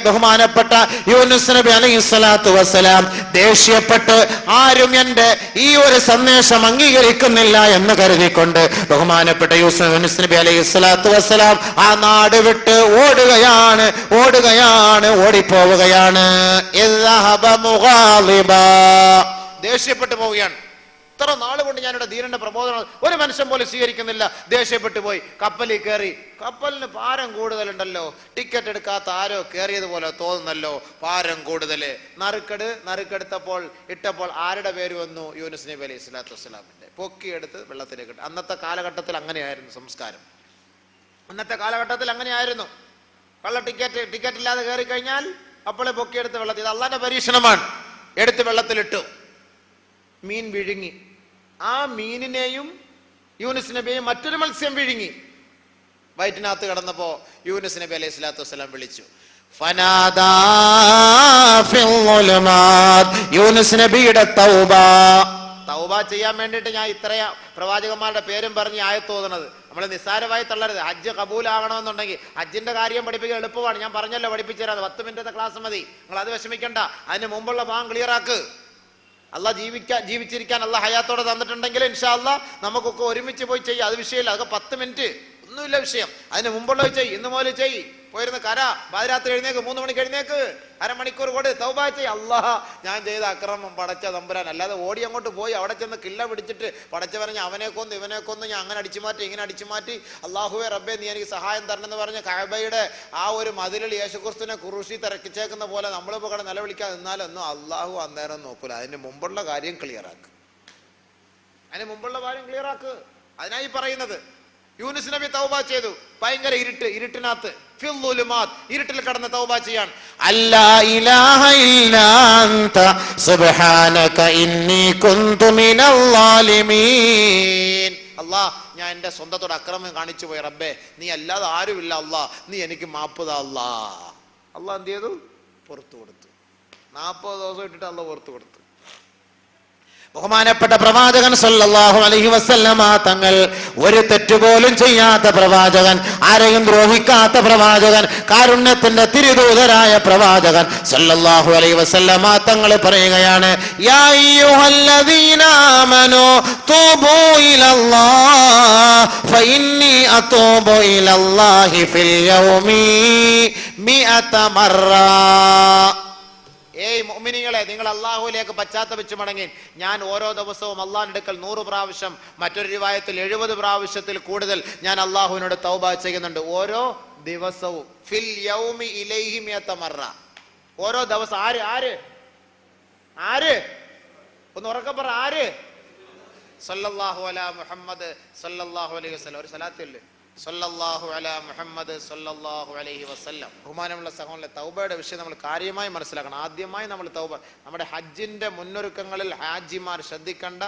ബഹുമാനപ്പെട്ട യൂനുസ് നബി അലൈഹി സ്വലാത്തു വസ്സലാം ദേഷ്യപ്പെട്ട് ആരും എന്റെ ഈ ഒരു സന്ദേശം അംഗീകരിക്കുന്നില്ല എന്ന് കരുതിക്കൊണ്ട് ബഹുമാനപ്പെട്ട യൂനുസ് നബി അലൈഹി സ്വലാത്തു വസ്സലാം ആ നാട് വിട്ട് ഓടിപ്പോവുകയാണ്. ദേഷ്യപ്പെട്ടു പോവുകയാണ്. ഇത്ര നാളുകൊണ്ട് ഞാനിവിടെ ദീനന്റെ പ്രബോധനം ഒരു മനുഷ്യൻ പോലും സ്വീകരിക്കുന്നില്ല. ദേഷ്യപ്പെട്ടു പോയി. കപ്പലിൽ കയറി. കപ്പലിന് ഭാരം കൂടുതലുണ്ടല്ലോ, ടിക്കറ്റ് എടുക്കാത്ത ആരോ കയറിയതുപോലെ തോന്നുന്നല്ലോ, ഭാരം കൂടുതല്. നറുക്കെടുത്തപ്പോൾ ഇട്ടപ്പോൾ ആരുടെ പേര് വന്നു? യൂനുസ് നബി അലൈഹി സ്വലാത്തു വസ്സലാമിന്റെ. പൊക്കിയെടുത്ത് വെള്ളത്തിലേക്ക് ഇട്ടു. അന്നത്തെ കാലഘട്ടത്തിൽ അങ്ങനെയായിരുന്നു സംസ്കാരം. അന്നത്തെ കാലഘട്ടത്തിൽ അങ്ങനെയായിരുന്നു. കള്ള ടിക്കറ്റ് ഇല്ലാതെ കയറി കഴിഞ്ഞാൽ അപ്പോളെ പൊക്കിയെടുത്ത് വെള്ളത്തിൽ. ഇത് അള്ളാന്റെ പരീക്ഷണമാണ്. എടുത്ത് വെള്ളത്തിലിട്ടു. മീൻ വിഴുങ്ങി. ആ മീനിനെയും യൂനുസ് നബിയെയും മറ്റൊരു മത്സ്യം വിഴുങ്ങി. വയറ്റിനകത്ത് കിടന്നപ്പോ യൂനുസ് നബി അലൈഹി സ്വലാത്തു വസ്സലാം വിളിച്ചു. ഫനാദാ ഫിൽ ളുലുമാത്, യൂനുസ് നബിയുടെ തൗബ ചെയ്യാൻ വേണ്ടിയിട്ട് ഞാൻ ഇത്രയ പ്രവാചകന്മാരുടെ പേരും പറഞ്ഞ് ആയത്ത് ഓതുന്നത്. നമ്മൾ നിസ്സാരമായി തള്ളരുത്. ഹജ്ജ് കബൂലാകണമെന്നുണ്ടെങ്കിൽ ഹജ്ജിന്റെ കാര്യം പഠിപ്പിക്കാൻ എളുപ്പമാണ്. ഞാൻ പറഞ്ഞല്ലോ, പഠിപ്പിച്ചു തരാം. 10 മിനിറ്റത്തെ ക്ലാസ് മതി. നിങ്ങൾ അത് വിഷമിക്കണ്ട. അതിന് മുമ്പുള്ള ഭാഗം ക്ലിയർ ആക്ക്. അള്ളാഹ് ജീവിച്ചിരിക്കാൻ അള്ളാഹ് ഹയാത്തോടെ തന്നിട്ടുണ്ടെങ്കിൽ ഇൻഷാ അള്ളാഹ് നമുക്കൊക്കെ ഒരുമിച്ച് പോയി ചെയ്യാം. അത് വിഷയമില്ല. അതൊക്കെ 10 മിനിറ്റ് ഒന്നുമില്ല വിഷയം. അതിന് മുമ്പുള്ളത് ചെയ്യ്. ഇന്ന് മുതൽ ചെയ്യ്. പോയിരുന്ന് പാതിരാത്രി എഴുന്നേക്ക്, 3 മണിക്ക് എഴുന്നേക്ക്, അരമണിക്കൂർ കൂടെ തൗബ ചെയ്യ്. അല്ലാഹ്, ഞാൻ ചെയ്ത അക്രമം പടച്ച തമ്പുരാൻ. അല്ലാതെ ഓടി അങ്ങോട്ട് പോയി അവിടെ ചെന്ന് കില്ല പിടിച്ചിട്ട് പടച്ച പറഞ്ഞ് അവനെ കൊന്ന് ഇവനെ കൊന്ന് ഞാൻ അങ്ങനെ അടിച്ചു മാറ്റി ഇങ്ങനെ അടിച്ചു മാറ്റി, അല്ലാഹുവേ റബ്ബേ നീ എനിക്ക് സഹായം തരണമെന്ന് പറഞ്ഞ് കഅബയുടെ ആ ഒരു മതിലിൽ യേശുക്രിസ്തുവിനെ കുരിശി തിരക്കിച്ചേക്കുന്ന പോലെ നമ്മളിപ്പോൾ കട നിലവിളിക്കാതെ നിന്നാലൊന്നും അല്ലാഹു അന്നേരം നോക്കൂല. അതിന് മുമ്പുള്ള കാര്യം ക്ലിയറാക്ക്. അതിനായി പറയുന്നത്. യൂനുസ് നബി തൗബ ചെയ്തു. ഭയങ്കര ഇരുട്ടിനകത്ത് ഇരുട്ടിൽ കടന്ന് തൗബ ചെയ്യാൻ. അല്ലാ ഇലാഹ ഇല്ലാ അൻത സുബ്ഹാനക ഇന്നി കുന്തു മിനൽ ളാലിമീൻ. അല്ലാഹ്, ഞാൻ എൻ്റെ സ്വന്തത്തോട് അക്രമം കാണിച്ചു പോയി റബ്ബേ, നീ അല്ലാതെ ആരുമില്ല അല്ലാഹ്, നീ എനിക്ക് മാപ്പ് താ അല്ലാഹ്. അല്ലാഹ് എന്ത് ചെയ്തു? പുറത്തു കൊടുത്തു. 40 ദിവസം ഇട്ടിട്ട് അല്ലാഹ് പുറത്തു കൊടുത്തു. ബഹുമാനപ്പെട്ട പ്രവാചകൻ സല്ലല്ലാഹു അലൈഹി വസല്ലമ തങ്ങൾ, ഒരു തെറ്റുപോലും ചെയ്യാത്ത പ്രവാചകൻ, ആരെയും ദ്രോഹിക്കാത്ത പ്രവാചകൻ, കാരുണ്യത്തിന്റെ തിരുദൂതരായ പ്രവാചകൻ സല്ലല്ലാഹു അലൈഹി വസല്ലമ തങ്ങൾ പറയുകയാണ്, യാ അയ്യുഹല്ലദീന ആമനൂ തൂബൂ ഇലല്ലാഹ് ഫഇന്നി അതൂബു ഇലല്ലാഹി ഫിൽ യൗമി 100 മർറ. ഏയ് മുഅ്മിനീങ്ങളെ, നിങ്ങൾ അള്ളാഹുവിലേക്ക് പശ്ചാത്തപിച്ച് മടങ്ങി. ഞാൻ ഓരോ ദിവസവും അള്ളാഹിന്റെ അടുക്കൽ 100 പ്രാവശ്യം, മറ്റൊരു റിവായത്തിൽ 70 പ്രാവശ്യത്തിൽ കൂടുതൽ ഞാൻ അള്ളാഹുവിനോട് തൗബ ചെയ്യുന്നുണ്ട്. ഓരോ ദിവസവും. ഫിൽ യൗമി ഇലൈഹി മിയത മറ. ഓരോ ദിവസം. ആര് ആര് ആര് ഒന്ന് ഉറക്കെ പറ. ആര്? സല്ലല്ലാഹു അലാ മുഹമ്മദ് സല്ലല്ലാഹു അലൈഹി വസല്ലം. ഒരു സലാത്തില്ലേ? സല്ലല്ലാഹു അലാ മുഹമ്മദ് സല്ലല്ലാഹു അലൈഹി വസല്ലം. ബഹുമാനമുള്ള സഹോദരങ്ങളെ, തൗബയുടെ വിഷയം നമ്മൾ കാര്യമായി മനസ്സിലാക്കണം. ആദ്യമായി നമ്മൾ തൗബ, നമ്മുടെ ഹജ്ജിന്റെ മുന്നൊരുക്കങ്ങളിൽ ഹാജിമാർ ശ്രദ്ധിക്കേണ്ട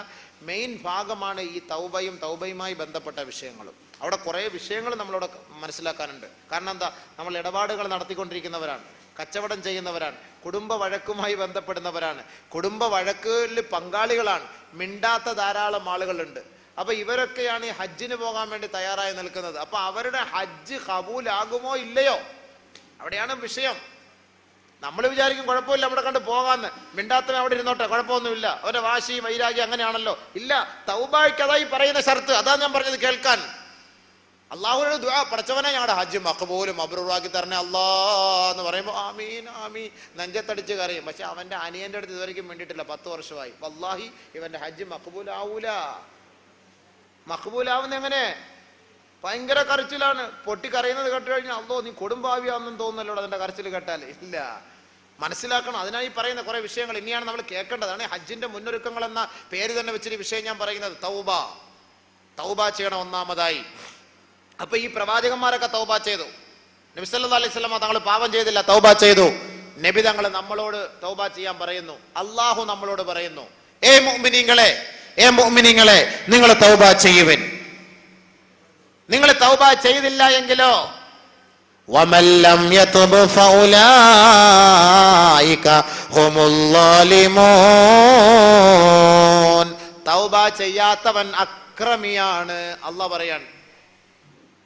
മെയിൻ ഭാഗമാണ് ഈ തൗബയും തൗബയുമായി ബന്ധപ്പെട്ട വിഷയങ്ങളും. അവിടെ കുറേ വിഷയങ്ങൾ നമ്മളവിടെ മനസ്സിലാക്കാനുണ്ട്. കാരണം എന്താ? നമ്മൾ ഇടപാടുകൾ നടത്തിക്കൊണ്ടിരിക്കുന്നവരാണ്, കച്ചവടം ചെയ്യുന്നവരാണ്, കുടുംബ വഴക്കുമായി ബന്ധപ്പെടുന്നവരാണ്, കുടുംബ വഴക്കിൽ പങ്കാളികളാണ്, മിണ്ടാത്ത ധാരാളം ആളുകളുണ്ട്. അപ്പൊ ഇവരൊക്കെയാണ് ഈ ഹജ്ജിന് പോകാൻ വേണ്ടി തയ്യാറായി നിൽക്കുന്നത്. അപ്പൊ അവരുടെ ഹജ്ജ് കബൂലാകുമോ ഇല്ലയോ, അവിടെയാണ് വിഷയം. നമ്മൾ വിചാരിക്കും കുഴപ്പമില്ല, അവിടെ കണ്ട് പോകാന്ന്, മിണ്ടാത്തവൻ അവിടെ ഇരുന്നോട്ടെ, കുഴപ്പമൊന്നുമില്ല, അവരുടെ വാശി വൈരാഗ്യം അങ്ങനെയാണല്ലോ. ഇല്ല, തൗബയ്ക്ക് അതായി പറയുന്ന ഷർത്ത്. അതാ ഞാൻ പറഞ്ഞത് കേൾക്കാൻ. അള്ളാഹുവിനോട് ദുആ, പടച്ചവനെ ഞങ്ങളുടെ ഹജ്ജ് മഖബൂലും മബ്റൂറാക്കി തരണേ അല്ലാ എന്ന് പറയുമ്പോൾ ആമീൻ ആമീൻ നെഞ്ചത്തടിച്ച് കരയും. പക്ഷെ അവന്റെ അനിയന്റെ അടുത്ത് ഇതുവരെയ്ക്കും വേണ്ടിയിട്ടില്ല. 10 വർഷമായി. വല്ലാഹി ഇവന്റെ ഹജ്ജ് മഖബൂലാവൂല. മഖബൂലാവുന്ന എങ്ങനെ? ഭയങ്കര കരച്ചിലാണ്. പൊട്ടി കരയുന്നത് കേട്ട് കഴിഞ്ഞാൽ അല്ലോ നീ കൊടുമ്പാവിയാണെന്ന് തോന്നുന്നല്ലോ അതിന്റെ കരച്ചിൽ കേട്ടാൽ. ഇല്ല, മനസ്സിലാക്കണം. അതിനായി പറയുന്ന കുറെ വിഷയങ്ങൾ ഇനിയാണ് നമ്മൾ കേൾക്കേണ്ടതാണ്. ഹജ്ജിന്റെ മുന്നൊരുക്കങ്ങൾ എന്ന പേര് തന്നെ വെച്ചൊരു വിഷയം ഞാൻ പറയുന്നത്. തൗബ, തൗബ ചെയ്യണം ഒന്നാമതായി. അപ്പൊ ഈ പ്രവാചകന്മാരൊക്കെ തൗബ ചെയ്തു. നബി സല്ലല്ലാഹു അലൈഹി വസല്ലം തങ്ങൾ പാപം ചെയ്തില്ല, തൗബ ചെയ്തു. നബി തങ്ങൾ നമ്മളോട് തൗബ ചെയ്യാൻ പറയുന്നു. അള്ളാഹു നമ്മളോട് പറയുന്നു, ഏ മുഅ്മിനീങ്ങളെ, ഏ മുഅ്മിനീങ്ങളെ, നിങ്ങൾ തൗബ ചെയ്യുവിൻ. നിങ്ങൾ തൗബ ചെയ്തില്ല എങ്കിലോ വമൻ ലം യതുബ് ഫഉലൈക ഹുമുൽ ളാലിമൂൻ. തൗബ ചെയ്യാത്തവൻ അക്രമിയാണ് അല്ലാഹ് പറയാണ്.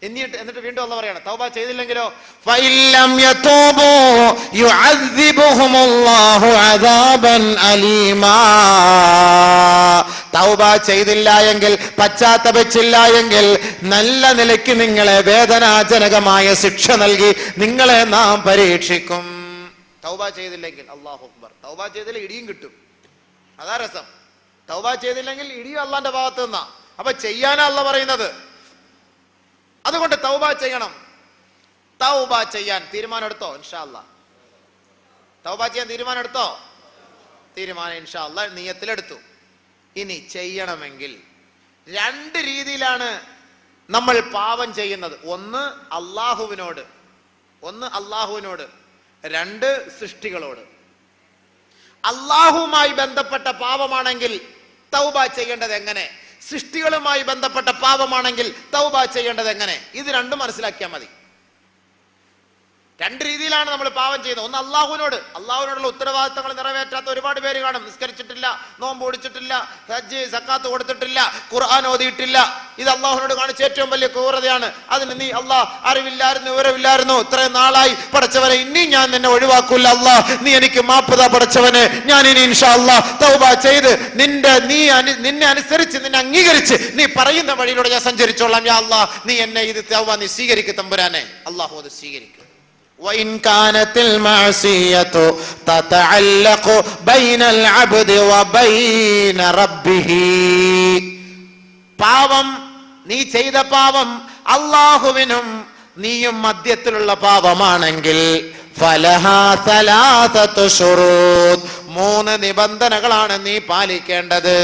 എന്നിട്ട് വീണ്ടും അല്ലാഹ് പറയാണ്, തൗബ ചെയ്തില്ലെങ്കിലോ ഫഇല്ലം യതൂബു യുഅദ്ദിബുഹുമുല്ലാഹു അദാബൻ അലീമാ. തൗബ ചെയ്തില്ല എങ്കിൽ, പശ്ചാത്തപിച്ചില്ല എങ്കിൽ നല്ല നിലയ്ക്ക് നിങ്ങളെ വേദനാജനകമായ ശിക്ഷ നൽകി നിങ്ങളെ നാം പരീക്ഷിക്കും. തൗബ ചെയ്തില്ലെങ്കിൽ അല്ലാഹു അക്ബർ. തൗബ ചെയ്തില്ല ഇടിയും കിട്ടും. അതാ രസം. തൗബ ചെയ്തില്ലെങ്കിൽ ഇടിയും അള്ളാന്റെ ഭാഗത്ത് നിന്നാ. അപ്പൊ ചെയ്യാനാ അല്ലാഹ് പറയുന്നത്. അതുകൊണ്ട് തൗബ ചെയ്യണം. തൗബ ചെയ്യാൻ തീരുമാനം എടുത്തോ? ഇൻഷാ അല്ലാഹ് തൗബ ചെയ്യാൻ തീരുമാനം എടുത്തോ? തീരുമാനം ഇൻഷാ അല്ലാഹ് നിയ്യത്തിലെടുത്തു. ഇനി ചെയ്യണമെങ്കിൽ 2 രീതിയിലാണ് നമ്മൾ പാപം ചെയ്യുന്നത്. ഒന്ന് അള്ളാഹുവിനോട്, 2 സൃഷ്ടികളോട്. അള്ളാഹുവുമായി ബന്ധപ്പെട്ട പാപമാണെങ്കിൽ തൗബ ചെയ്യേണ്ടത് എങ്ങനെ? സൃഷ്ടികളുമായി ബന്ധപ്പെട്ട പാപമാണെങ്കിൽ തൗബ ചെയ്യേണ്ടത് എങ്ങനെ? ഇത് രണ്ടും മനസ്സിലാക്കിയാൽ മതി. 2 രീതിയിലാണ് നമ്മൾ പാപം ചെയ്യുന്നത്. ഒന്ന് അള്ളാഹുവിനോടുള്ള ഉത്തരവാദിത്തങ്ങൾ നിറവേറ്റാത്ത ഒരുപാട് പേര് കാണും. നിസ്കരിച്ചിട്ടില്ല, നോമ്പ് ഓടിച്ചിട്ടില്ല, ഹജ്ജ് സക്കാത്ത് കൊടുത്തിട്ടില്ല, ഖുർആൻ ഓതിയിട്ടില്ല. ഇത് അള്ളാഹുവിനോട് കാണിച്ച ഏറ്റവും വലിയ ക്രൂരതയാണ്. അതിന് നീ അള്ളാഹ് അറിവില്ലായിരുന്നു, വിവരമില്ലായിരുന്നു, ഇത്രയും നാളായി പടച്ചവനെ, ഇനി ഞാൻ നിന്നെ ഒഴിവാക്കൂല അള്ളാഹ്, നീ എനിക്ക് മാപ്പ് താ പടച്ചവനെ, ഞാൻ ഇനി ഇൻഷാ അള്ളാഹ് തൗബ ചെയ്ത് നിന്നെ അനുസരിച്ച്, നിന്നെ അംഗീകരിച്ച് നീ പറയുന്ന വഴിയിലൂടെ ഞാൻ സഞ്ചരിച്ചോളാം. യാ അള്ളാഹ്, നീ എന്നെ ഇത് തൗബ നീ സ്വീകരിക്കും തമ്പുരാനെ. അള്ളാഹു അത് സ്വീകരിക്കും. وإن كانت المعصية تتعلق بين العبد وبين ربه. പാപം, നീ ചെയ്ത പാപം അല്ലാഹുവിനും നീയും മധ്യത്തിലുള്ള പാപമാണെങ്കിൽ ഫലഹാ സലാസത്തു ശുറൂത്ത്. 3 നിബന്ധനകളാണ് നീ പാലിക്കേണ്ടത്.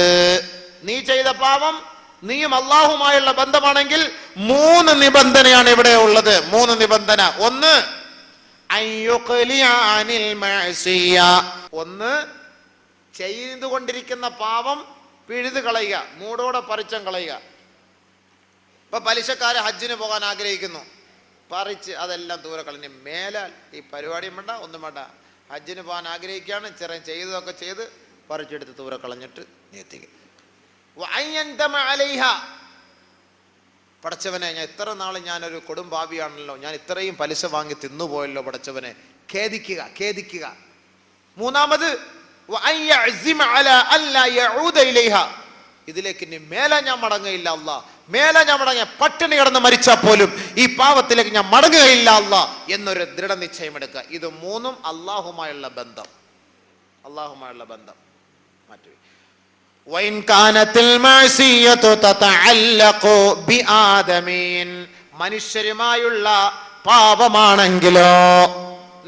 നീ ചെയ്ത പാപം നീയും അല്ലാഹുമായുള്ള ബന്ധമാണെങ്കിൽ 3 നിബന്ധനയാണ് ഇവിടെ ഉള്ളത്. 3 നിബന്ധന. ഒന്ന് ഒന്ന് ചെയ്തുകൊണ്ടിരിക്കുന്ന പാപം പിഴുതു കളയുക, മൂടോടെ പറിച്ചം കളയുക. ഇപ്പൊ പലിശക്കാരെ ഹജ്ജിന് പോകാൻ ആഗ്രഹിക്കുന്നു, പറിച്ച് അതെല്ലാം ദൂരെ കളഞ്ഞ് മേലാൽ ഈ പരിപാടിയും വേണ്ട, ഒന്നും വേണ്ട. ഹജ്ജിന് പോകാൻ ആഗ്രഹിക്കുകയാണ്, ചെറിയ ചെയ്തതൊക്കെ ചെയ്ത് പറിച്ചെടുത്ത് ദൂരെ കളഞ്ഞിട്ട് എത്തിക്കുക. പടച്ചവനെ, ഞാൻ ഇത്ര നാൾ ഞാനൊരു കൊടുംപാപിയാണല്ലോ, ഞാൻ ഇത്രയും പലിശ വാങ്ങി തിന്നുപോയല്ലോ പടച്ചവനെ, ഖേദിക്കുക. മൂന്നാമത് ഇതിലേക്ക് ഇനി മേലെ ഞാൻ മടങ്ങുകയില്ല അല്ലാഹ്, മേലെ ഞാൻ മടങ്ങിയ പട്ടിണി കിടന്ന് മരിച്ചാൽ പോലും ഈ പാവത്തിലേക്ക് ഞാൻ മടങ്ങുകയില്ല അല്ലാഹ് എന്നൊരു ദൃഢനിശ്ചയം എടുക്കുക. ഇത് 3 അല്ലാഹുമായുള്ള ബന്ധം. അള്ളാഹുമായുള്ള ബന്ധം മാറ്റി. വൈൻ കാനത്തിൽ മഅസിയതു തതഅല്ലഖു ബിആദമീൻ, മനുഷ്യരുമായുള്ള പാപമാണെങ്കിലോ,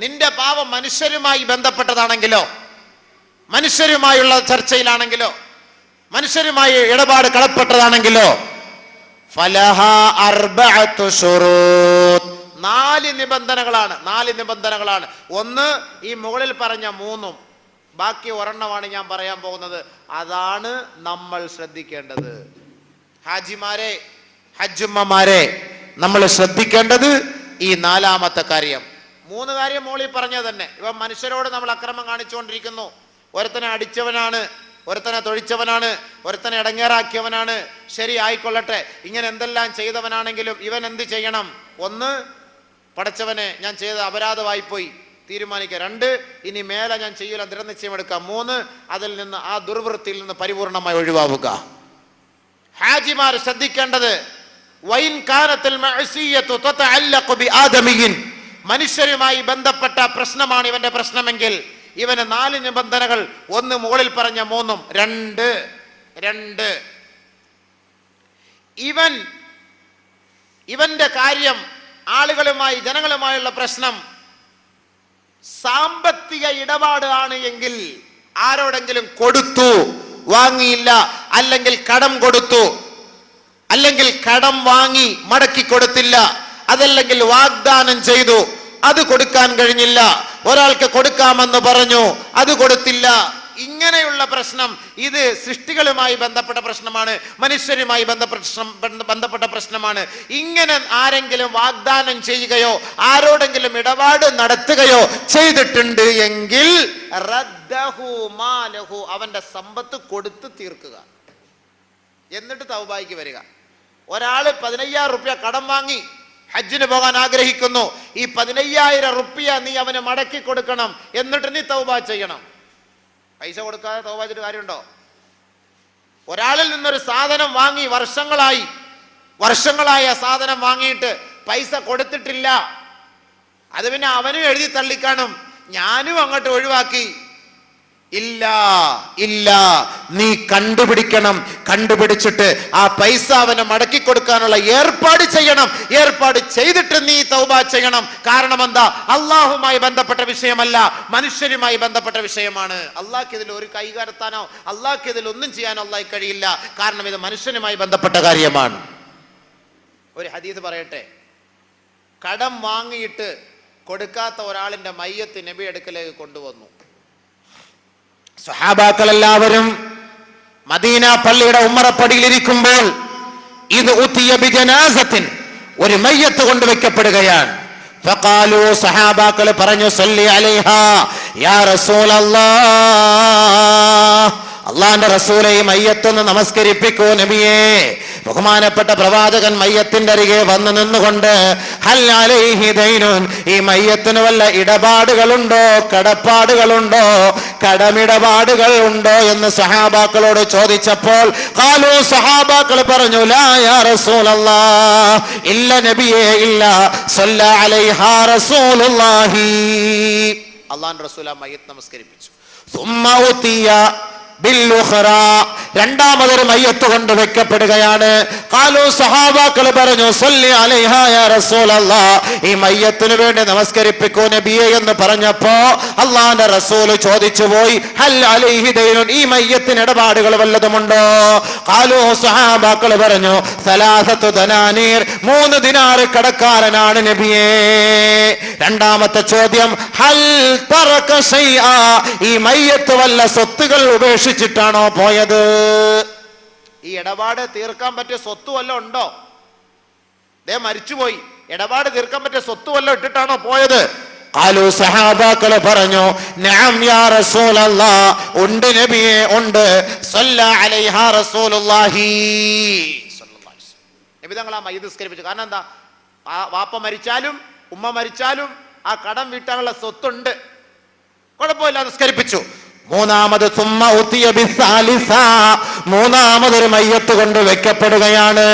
നിന്റെ പാപം മനുഷ്യരുമായി ബന്ധപ്പെട്ടതാണെങ്കിലോ, മനുഷ്യരുമായുള്ള ചർച്ചയിലാണെങ്കിലോ, മനുഷ്യരുമായി ഇടപാട് കളപ്പെട്ടതാണെങ്കിലോ, ഫലഹാ അർബഅതു ശുറൂത്ത്, 4 നിബന്ധനകളാണ്. ഒന്ന് ഈ മുകളിൽ പറഞ്ഞ 3, ബാക്കി ഒരെണ്ണമാണ് ഞാൻ പറയാൻ പോകുന്നത്. അതാണ് നമ്മൾ ശ്രദ്ധിക്കേണ്ടത്. ഹാജിമാരെ, ഹജ്ജുമ്മമാരെ, നമ്മൾ ശ്രദ്ധിക്കേണ്ടത് ഈ 4ാമത്തെ കാര്യം. 3 കാര്യം മോളി പറഞ്ഞത് തന്നെ. ഇവ മനുഷ്യരോട് നമ്മൾ അക്രമം കാണിച്ചുകൊണ്ടിരിക്കുന്നു. ഒരുത്തനെ അടിച്ചവനാണ്, ഒരുത്തനെ തൊഴിച്ചവനാണ്, ഒരുത്തനെ ഇടങ്ങേറാക്കിയവനാണ്. ശരി, ആയിക്കൊള്ളട്ടെ. ഇങ്ങനെ എന്തെല്ലാം ചെയ്തവനാണെങ്കിലും ഇവൻ എന്ത് ചെയ്യണം? 1, പടച്ചവനെ ഞാൻ ചെയ്ത അപരാധമായി പോയി തീരുമാനിക്കുക. 2, ഇനി മേലെ ഞാൻ ചെയ്യൂല, ദൃഢനിശ്ചയം എടുക്കാം. 3, അതിൽ നിന്ന്, ആ ദുർവൃത്തിയിൽ നിന്ന് പരിപൂർണമായി ഒഴിവാവുക. ഹാജിമാർ ശ്രദ്ധിക്കേണ്ടത്, വൈൻ കാനത്തുൽ മഅസിയതു തതഅല്ലഖു ബിആദമിയിൻ, മനുഷ്യരുമായി ബന്ധപ്പെട്ട പ്രശ്നമാണ് ഇവന്റെ പ്രശ്നമെങ്കിൽ ഇവന് 4 നിബന്ധനകൾ. 1 മുകളിൽ പറഞ്ഞ 3. 2 ഇവന്റെ കാര്യം, ആളുകളുമായി, ജനങ്ങളുമായുള്ള പ്രശ്നം സാമ്പത്തിക ഇടപാട് ആണ് എങ്കിൽ, ആരോടെങ്കിലും കൊടുത്തു, വാങ്ങിയില്ല, അല്ലെങ്കിൽ കടം കൊടുത്തു, അല്ലെങ്കിൽ കടം വാങ്ങി മടക്കി കൊടുത്തില്ല, അതല്ലെങ്കിൽ വാഗ്ദാനം ചെയ്തു, അത് കൊടുക്കാൻ കഴിഞ്ഞില്ല, ഒരാൾക്ക് കൊടുക്കാമെന്ന് പറഞ്ഞു, അത് കൊടുത്തില്ല, ഇങ്ങനെയുള്ള പ്രശ്നം, ഇത് സൃഷ്ടികളുമായി ബന്ധപ്പെട്ട പ്രശ്നമാണ്, മനുഷ്യരുമായി ബന്ധപ്പെട്ട പ്രശ്നമാണ്. ഇങ്ങനെ ആരെങ്കിലും വാഗ്ദാനം ചെയ്യുകയോ ആരോടെങ്കിലും ഇടപാട് നടത്തുകയോ ചെയ്തിട്ടുണ്ട് എങ്കിൽ റദ്ദഹു മാലഹു, അവന്റെ സമ്പത്ത് കൊടുത്തു തീർക്കുക, എന്നിട്ട് തൗബായിക്ക് വരിക. ഒരാള് 15,000 റുപ്യ കടം വാങ്ങി ഹജ്ജിന് പോകാൻ ആഗ്രഹിക്കുന്നു. ഈ 15,000 റുപ്യ നീ അവന് മടക്കി കൊടുക്കണം, എന്നിട്ട് നീ തൗബ ചെയ്യണം. പൈസ കൊടുക്കാതെ തൗബ ചെയ്തിട്ട് കാര്യമുണ്ടോ? ഒരാളിൽ നിന്നൊരു സാധനം വാങ്ങി വർഷങ്ങളായി ആ സാധനം വാങ്ങിയിട്ട് പൈസ കൊടുത്തിട്ടില്ല, അത് പിന്നെ അവനും എഴുതി തള്ളിക്കാണും, ഞാനും അങ്ങോട്ട് ഒഴിവാക്കി. ഇല്ല, നീ കണ്ടുപിടിക്കണം. കണ്ടുപിടിച്ചിട്ട് ആ പൈസ അവന് മടക്കി കൊടുക്കാനുള്ള ഏർപ്പാട് ചെയ്യണം. ഏർപ്പാട് ചെയ്തിട്ട് നീ തൗബ ചെയ്യണം. കാരണം എന്താ? അള്ളാഹുമായി ബന്ധപ്പെട്ട വിഷയമല്ല, മനുഷ്യരുമായി ബന്ധപ്പെട്ട വിഷയമാണ്. അള്ളാഹ്ക്ക് ഇതിൽ ഒരു കൈകാരത്താനോ അള്ളാഹ്ക്ക് ഇതിൽ ഒന്നും ചെയ്യാനോ അള്ളാഹ് കഴിയില്ല. കാരണം ഇത് മനുഷ്യനുമായി ബന്ധപ്പെട്ട കാര്യമാണ്. ഒരു ഹദീസ് പറയട്ടെ. കടം വാങ്ങിയിട്ട് കൊടുക്കാത്ത ഒരാളിന്റെ മയ്യത്ത് നബി അടുക്കലേക്ക് കൊണ്ടുവന്നു. സ്വഹാബാക്കൾ എല്ലാവരും മദീന പള്ളിയുടെ ഉമ്മറപ്പടിയിൽ ഇരിക്കുമ്പോൾ ഇത് ഉത്തിയ ബിജനാസത്തിൻ, ഒരു മയ്യത്ത് കൊണ്ടുവയ്ക്കപ്പെടുകയാണ്. ഫഖാലു, സ്വഹാബാക്കൾ പറഞ്ഞു, സല്ലി അലൈഹാ യാ റസൂലല്ലാഹ്, അള്ളാന്റെ റസൂലെ ഈ മയ്യത്തൊന്ന് നമസ്കരിപ്പിക്കൂ നബിയേ. ബഹുമാനപ്പെട്ട പ്രവാചകൻ മയ്യത്തിന്റെ അരികെ വന്നു നിന്നുകൊണ്ട്, ഹൽ അലൈഹി ദൈനുൻ, ഈ മയ്യത്തിന് വല്ല ഇടപാടുകളുണ്ടോ, കടപ്പാടുകളുണ്ടോ, കടമിടപാടുകൾ ഉണ്ടോ എന്ന് സഹാബാക്കളോട് ചോദിച്ചപ്പോൾ ഖാലു, സഹാബാക്കൾ പറഞ്ഞു, ലാ യാ റസൂലല്ലാഹ്, ഇല്ല നബിയേ, ഇല്ല. സല്ല അലൈഹാ റസൂലുള്ളാഹി, അല്ലാഹുവിന്റെ റസൂൽ ആ മയ്യത്ത് നമസ്കരിപ്പിച്ചു. സുമ്മ ഉതിയ ബിൽഉഖറാ, രണ്ടാമതൊരു മയ്യത്ത് കൊണ്ട് വെക്കപ്പെടുകയാണ്. ഖാലു, സഹാബാക്കൾ പറഞ്ഞു, സല്ലി അലൈഹാ യാ റസൂലല്ലാഹ്, ഈ മയ്യത്തിന് വേണ്ടി നമസ്കരിപ്പിക്കൂ നബിയെ എന്ന് പറഞ്ഞപ്പോ അല്ലാഹുവിന്റെ റസൂൽ ചോദിച്ചു പോയി, ഹൽ അലൈഹി ദൈനുൻ, ഈ മയ്യത്തിന് ഇടപാടുകൾ വല്ലതുമുണ്ടോ? ഖാലു, സഹാബാക്കൾ പറഞ്ഞു, സലാസത്തു ദനാനീർ, 3 ദിനാർ കടക്കാരനാണ് നബിയേ. രണ്ടാമത്തെ ചോദ്യം, ഹൽ തറക ശൈആ, ഈ മയ്യത്ത് വല്ല സ്വത്തുകൾ ഉപേക്ഷിച്ചിട്ടാണോ പോയത്? ഈ ഇടപാട് തീർക്കാൻ പറ്റിയ സ്വത്ത് വല്ലതും ഉണ്ടോ? ദേ മരിച്ചുപോയി, ഇടപാട് തീർക്കാൻ പറ്റിയ സ്വത്ത് വല്ലതും ഇട്ടിട്ടാണോ പോയത്? ഖാലു, സഹാബാക്കൾ പറഞ്ഞു, നഅം യാ റസൂലല്ലാഹ്, ഉണ്ട് നബിയെ, ഉണ്ട്. സല്ല അലൈഹാ റസൂലുള്ളാഹി സ്വല്ലല്ലാഹു അലൈഹി വസല്ലം, നബി തങ്ങൾ ആ മയ്യിത്ത് നിസ്കരിപ്പിച്ചു. കാരണം എന്താ? ആ വാപ്പ മരിച്ചാലും ഉമ്മ മരിച്ചാലും ആ കടം വീട്ടാനുള്ള സ്വത്തുണ്ട്, കുഴപ്പമില്ല, നിസ്കരിപ്പിച്ചു. മൂന്നാമത് മൂന്നാമതൊരു മയ്യത്ത് കൊണ്ട് വെക്കപ്പെടുകയാണ്.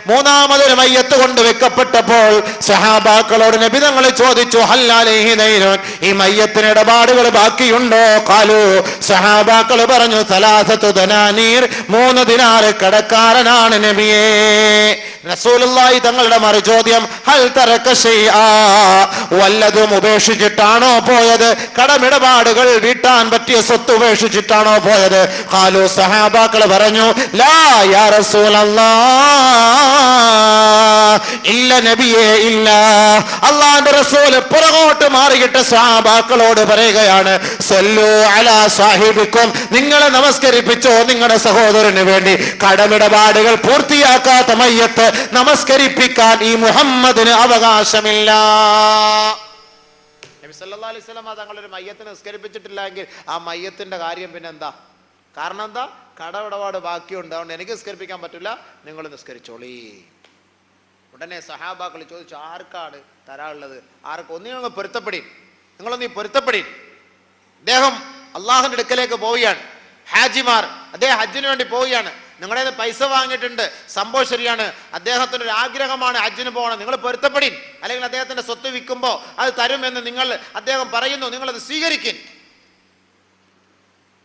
മൂന്നാമതൊരു മയ്യത്ത് കൊണ്ട് വെക്കപ്പെട്ടപ്പോൾ സഹാബാക്കളോട് നബി തങ്ങൾ ചോദിച്ചു, ഹൽ അലൈഹി ദൈനുൻ, ഈ മയ്യത്തിന് ഇടപാടുകൾ ബാക്കിയുണ്ടോ? ഖാലു, സഹാബാക്കൾ പറഞ്ഞു, സലാസത്തു ദനാനീർ, 3 ദിനാർ കടക്കാരനാണ് നബിയേ. റസൂലുള്ളാഹി തങ്ങളുടെ മറുചോദ്യം, ഹൽ തറക ശൈആ, വല്ലതും ഉപേക്ഷിച്ചിട്ടാണോ പോയത്? കടമിടപാടുകൾ വീട്ടാൻ പറ്റിയ സ്വത്ത് ഉപേക്ഷിച്ചിട്ടാണോ പോയത്? ഖാലു, സഹാബാക്കൾ പറഞ്ഞു, ലാ യാ റസൂലല്ലാഹ്, ഇല്ല നബിയേ, ഇല്ല. അല്ലാഹുവിന്റെ റസൂൽ പുറകോട്ട് മാറിയിട്ട് സഹാബാക്കളോട് പറയുകയാണ്, സല്ലു അലാ സാഹിബിക്കും, നിങ്ങളെ നമസ്കരിപ്പിച്ചോ നിങ്ങളുടെ സഹോദരന് വേണ്ടി. കടമിടപാടുകൾ പൂർത്തിയാക്കാത്ത മയ്യത്ത് നമസ്കരിപ്പിക്കാൻ ഈ മുഹമ്മദിന് അവകാശമില്ല. നബി സല്ലല്ലാഹു അലൈഹി വസല്ലം തങ്ങളൊരു മയ്യത്തിനെ നിസ്കരിപ്പിച്ചിട്ടില്ലെങ്കിൽ ആ മയ്യത്തിന്റെ കാര്യം പിന്നെ എന്താ? കാരണം എന്താ? കടമിടപാട് ബാക്കിയുണ്ട്, അതുകൊണ്ട് എനിക്ക് നിസ്കരിപ്പിക്കാൻ പറ്റില്ല, നിങ്ങൾ നിസ്കരിച്ചോളി. ഉടനെ സഹാബാക്കൾ ചോദിച്ചു, ആർക്കാണ് തരാനുള്ളത്? ആർക്ക്? ഒന്നിനൊന്ന് പൊരുത്തപ്പെടി, നിങ്ങളൊന്നീ പൊരുത്തപ്പെടി. അദ്ദേഹം അള്ളാഹുവിന്റെ അടുക്കലേക്ക് പോവുകയാണ്. ഹാജിമാർ, അദ്ദേഹം ഹജ്ജിന് വേണ്ടി പോവുകയാണ്. നിങ്ങളുടെ പൈസ വാങ്ങിയിട്ടുണ്ട്, സംഭവം ശരിയാണ്. അദ്ദേഹത്തിന് ഒരു ആഗ്രഹമാണ് ഹജ്ജിന് പോകണം, നിങ്ങൾ പൊരുത്തപ്പെടി, അല്ലെങ്കിൽ അദ്ദേഹത്തിന്റെ സ്വത്ത് വിൽക്കുമ്പോൾ അത് തരുമെന്ന് അദ്ദേഹം പറയുന്നു, നിങ്ങളത് സ്വീകരിക്കും.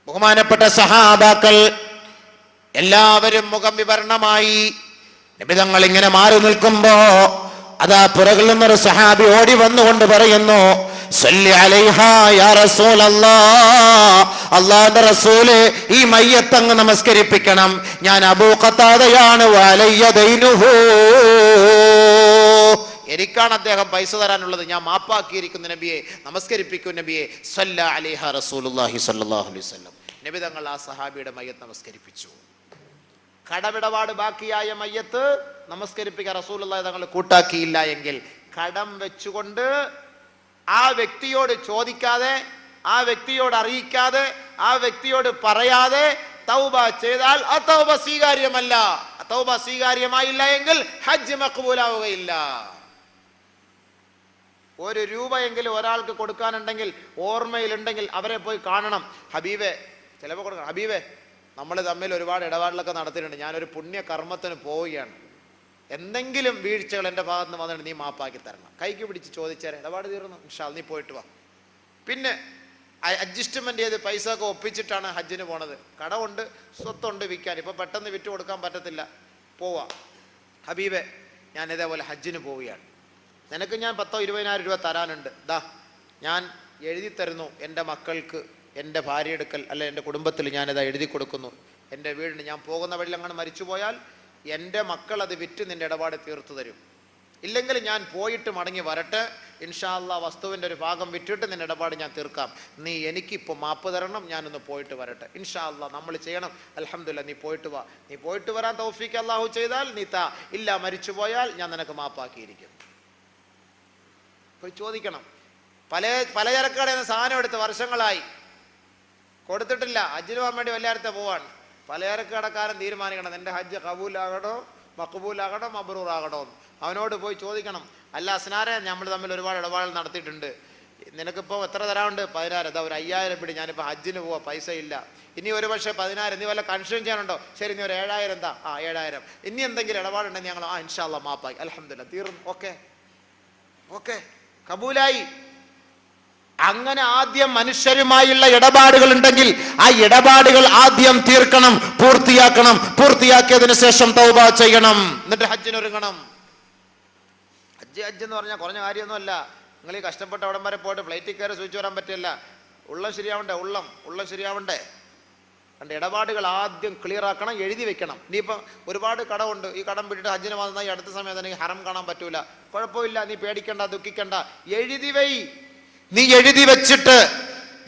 ബഹുമാനപ്പെട്ട സഹാബാക്കൾ എല്ലാവരും മുഖം വിവരണമായി. നബി തങ്ങൾ ഇങ്ങനെ മാറി നിൽക്കുമ്പോ അതാ പുറകിൽ നിന്നൊരു സഹാബി ഓടി വന്നുകൊണ്ട് പറയുന്നു, സല്ലി അലൈഹാ യാ റസൂലല്ലാഹ്, അല്ലാഹുവിന്റെ റസൂലേ, ഈ മയ്യത്തങ്ങ് നമസ്കരിപ്പിക്കണം. ഞാൻ അബൂ ഖതാദയാണ്, വഅലയ്യ ദൈനുഹു, എനിക്കാണ് അദ്ദേഹം പൈസ തരാനുള്ളത്, ഞാൻ മാപ്പാക്കിയിരിക്കുന്നു നബിയെ, നമസ്കരിപ്പിക്കൂ നബിയെ. സല്ല അലൈഹ റസൂലുള്ളാഹി സ്വല്ലല്ലാഹു അലൈഹി വസല്ലം. നബി തങ്ങൾ ആ സഹാബിയുടെ മയ്യത്ത് നമസ്കരിപ്പിച്ചു. കടമിടപാട് ബാക്കിയായ മയ്യത്ത് നമസ്കരിപ്പിക്കാൻ റസൂലുള്ളാഹി തങ്ങൾ കൂട്ടാക്കിയില്ല എങ്കിൽ കടം വെച്ചുകൊണ്ട് ആ വ്യക്തിയോട് ചോദിക്കാതെ, ആ വ്യക്തിയോട് അറിയിക്കാതെ, ആ വ്യക്തിയോട് പറയാതെ തൗബ ചെയ്താൽ ആ തൗബ സ്വീകാര്യമല്ല. തൗബ സ്വീകാര്യമായില്ല എങ്കിൽ ഹജ്ജ് മഖ്ബൂലാവുകയില്ല. 1 രൂപയെങ്കിലും ഒരാൾക്ക് കൊടുക്കാനുണ്ടെങ്കിൽ, ഓർമ്മയിലുണ്ടെങ്കിൽ അവരെ പോയി കാണണം. ഹബീബെ, ചിലപ്പോൾ കൊടുക്കണം, ഹബീബെ, നമ്മൾ തമ്മിൽ ഒരുപാട് ഇടപാടിലൊക്കെ നടത്തിയിട്ടുണ്ട്, ഞാനൊരു പുണ്യ കർമ്മത്തിന് പോവുകയാണ്, എന്തെങ്കിലും വീഴ്ചകൾ എൻ്റെ ഭാഗത്ത് നിന്ന് വന്നിട്ട് നീ മാപ്പാക്കി തരണം. കൈക്ക് പിടിച്ച് ചോദിച്ചാൽ ഇടപാട് തീർന്നു, ഇൻഷാ അല്ലാഹ് നീ പോയിട്ട് വാ. പിന്നെ അഡ്ജസ്റ്റ്മെന്റ് ചെയ്ത് പൈസ ഒക്കെ ഒപ്പിച്ചിട്ടാണ് ഹജ്ജിന് പോണത്. കടമുണ്ട്, സ്വത്തുണ്ട് വിൽക്കാൻ, ഇപ്പൊ പെട്ടെന്ന് വിറ്റ് കൊടുക്കാൻ പറ്റത്തില്ല, പോവാ. ഹബീബെ, ഞാൻ ഇതേപോലെ ഹജ്ജിന് പോവുകയാണ്, നിനക്ക് ഞാൻ 10,000-20,000 രൂപ തരാനുണ്ട്, ദാ ഞാൻ എഴുതി തരുന്നു, എൻ്റെ മക്കൾക്ക്, എൻ്റെ ഭാര്യ എടുക്കൽ അല്ലെ എൻ്റെ കുടുംബത്തിൽ ഞാനിതാ എഴുതി കൊടുക്കുന്നു. എൻ്റെ വീടിന് ഞാൻ പോകുന്ന വഴിയിൽ അങ്ങനെ മരിച്ചു പോയാൽ എൻ്റെ മക്കൾ അത് വിറ്റ് നിൻ്റെ ഇടപാട് തീർത്തു തരും. ഇല്ലെങ്കിൽ ഞാൻ പോയിട്ട് മടങ്ങി വരട്ടെ, ഇൻഷാ അല്ലാഹ് വസ്തുവിൻ്റെ ഒരു ഭാഗം വിറ്റിട്ട് നിൻ്റെ ഇടപാട് ഞാൻ തീർക്കാം. നീ എനിക്കിപ്പോൾ മാപ്പ് തരണം, ഞാനൊന്ന് പോയിട്ട് വരട്ടെ. ഇൻഷാ അല്ലാഹ് നമ്മൾ ചെയ്യണം. അൽഹംദുലില്ലാ, നീ പോയിട്ട് വാ. നീ പോയിട്ട് വരാൻ തൗഫീഖ് അല്ലാഹു ചെയ്താൽ നീ താ, ഇല്ല മരിച്ചു പോയാൽ ഞാൻ നിനക്ക് മാപ്പാക്കിയിരിക്കും. പോയി ചോദിക്കണം. പലചരക്കടയിൽ നിന്ന് സാധനം എടുത്ത് വർഷങ്ങളായി കൊടുത്തിട്ടില്ല, ഹജ്ജിന് പോകാൻ വേണ്ടി വല്ലാരത്തെ പോവാണ്. പലചരക്കടക്കാരൻ തീരുമാനിക്കണം, എൻ്റെ ഹജ്ജ് കബൂലാകണോ, മഖബൂലാകണോ, മബ്രൂറാകണോ എന്ന്. അവനോട് പോയി ചോദിക്കണം, അല്ല അസ്നാരെ, നമ്മൾ തമ്മിൽ ഒരുപാട് ഇടപാടുകൾ നടത്തിയിട്ടുണ്ട്, നിനക്കിപ്പോൾ എത്ര തരാനുണ്ട്? 10,000. അതാ ഒരു 5,000 പിടി, ഞാനിപ്പോൾ ഹജ്ജിന് പോവാ, പൈസ ഇല്ല. ഇനി ഒരു പക്ഷേ 10,000, നീ വല്ല കൺസേൺ ചെയ്യാനുണ്ടോ? ശരി, നീ ഒരു 7,000 എന്താ? 7,000. ഇനി എന്തെങ്കിലും ഇടപാടുണ്ടെങ്കിൽ ഞങ്ങൾ ഇൻഷാ അല്ലാഹ് മാപ്പാക്കി, അൽഹംദുലില്ലാ, തീർന്നു, ഓക്കെ ഓക്കെ, കബൂലായി. അങ്ങനെ ആദ്യം മനുഷ്യരുമായുള്ള ഇടപാടുകൾ ഉണ്ടെങ്കിൽ ആ ഇടപാടുകൾ ആദ്യം തീർക്കണം, പൂർത്തിയാക്കണം. പൂർത്തിയാക്കിയതിനു ശേഷം തൗബ ചെയ്യണം, എന്നിട്ട് ഹജ്ജിനൊരുങ്ങണം. ഹജ്ജ് എന്ന് പറഞ്ഞാൽ കുറഞ്ഞ കാര്യമൊന്നുമല്ല. നിങ്ങൾ ഈ കഷ്ടപ്പെട്ട അവിടം വരെ പോയിട്ട് ഫ്ലൈറ്റിൽ കയറി സൂചിച്ചു വരാൻ പറ്റില്ല. ഉള്ളം ശരിയാവണ്ടേ, ഉള്ളം ശരിയാവണ്ടേ. കണ്ട് ഇടപാടുകൾ ആദ്യം ക്ലിയർ ആക്കണം, എഴുതി വെക്കണം. ഇനിയിപ്പം ഒരുപാട് കടമുണ്ട്, ഈ കടം വിട്ടിട്ട് ഹജ്ജിന് വന്നാൽ ഈ അടുത്ത സമയത്ത് എനിക്ക് ഹറം കാണാൻ പറ്റൂല, കുഴപ്പമില്ല, നീ പേടിക്കണ്ട, ദുഃഖിക്കണ്ട, എഴുതി വൈ. നീ എഴുതി വെച്ചിട്ട്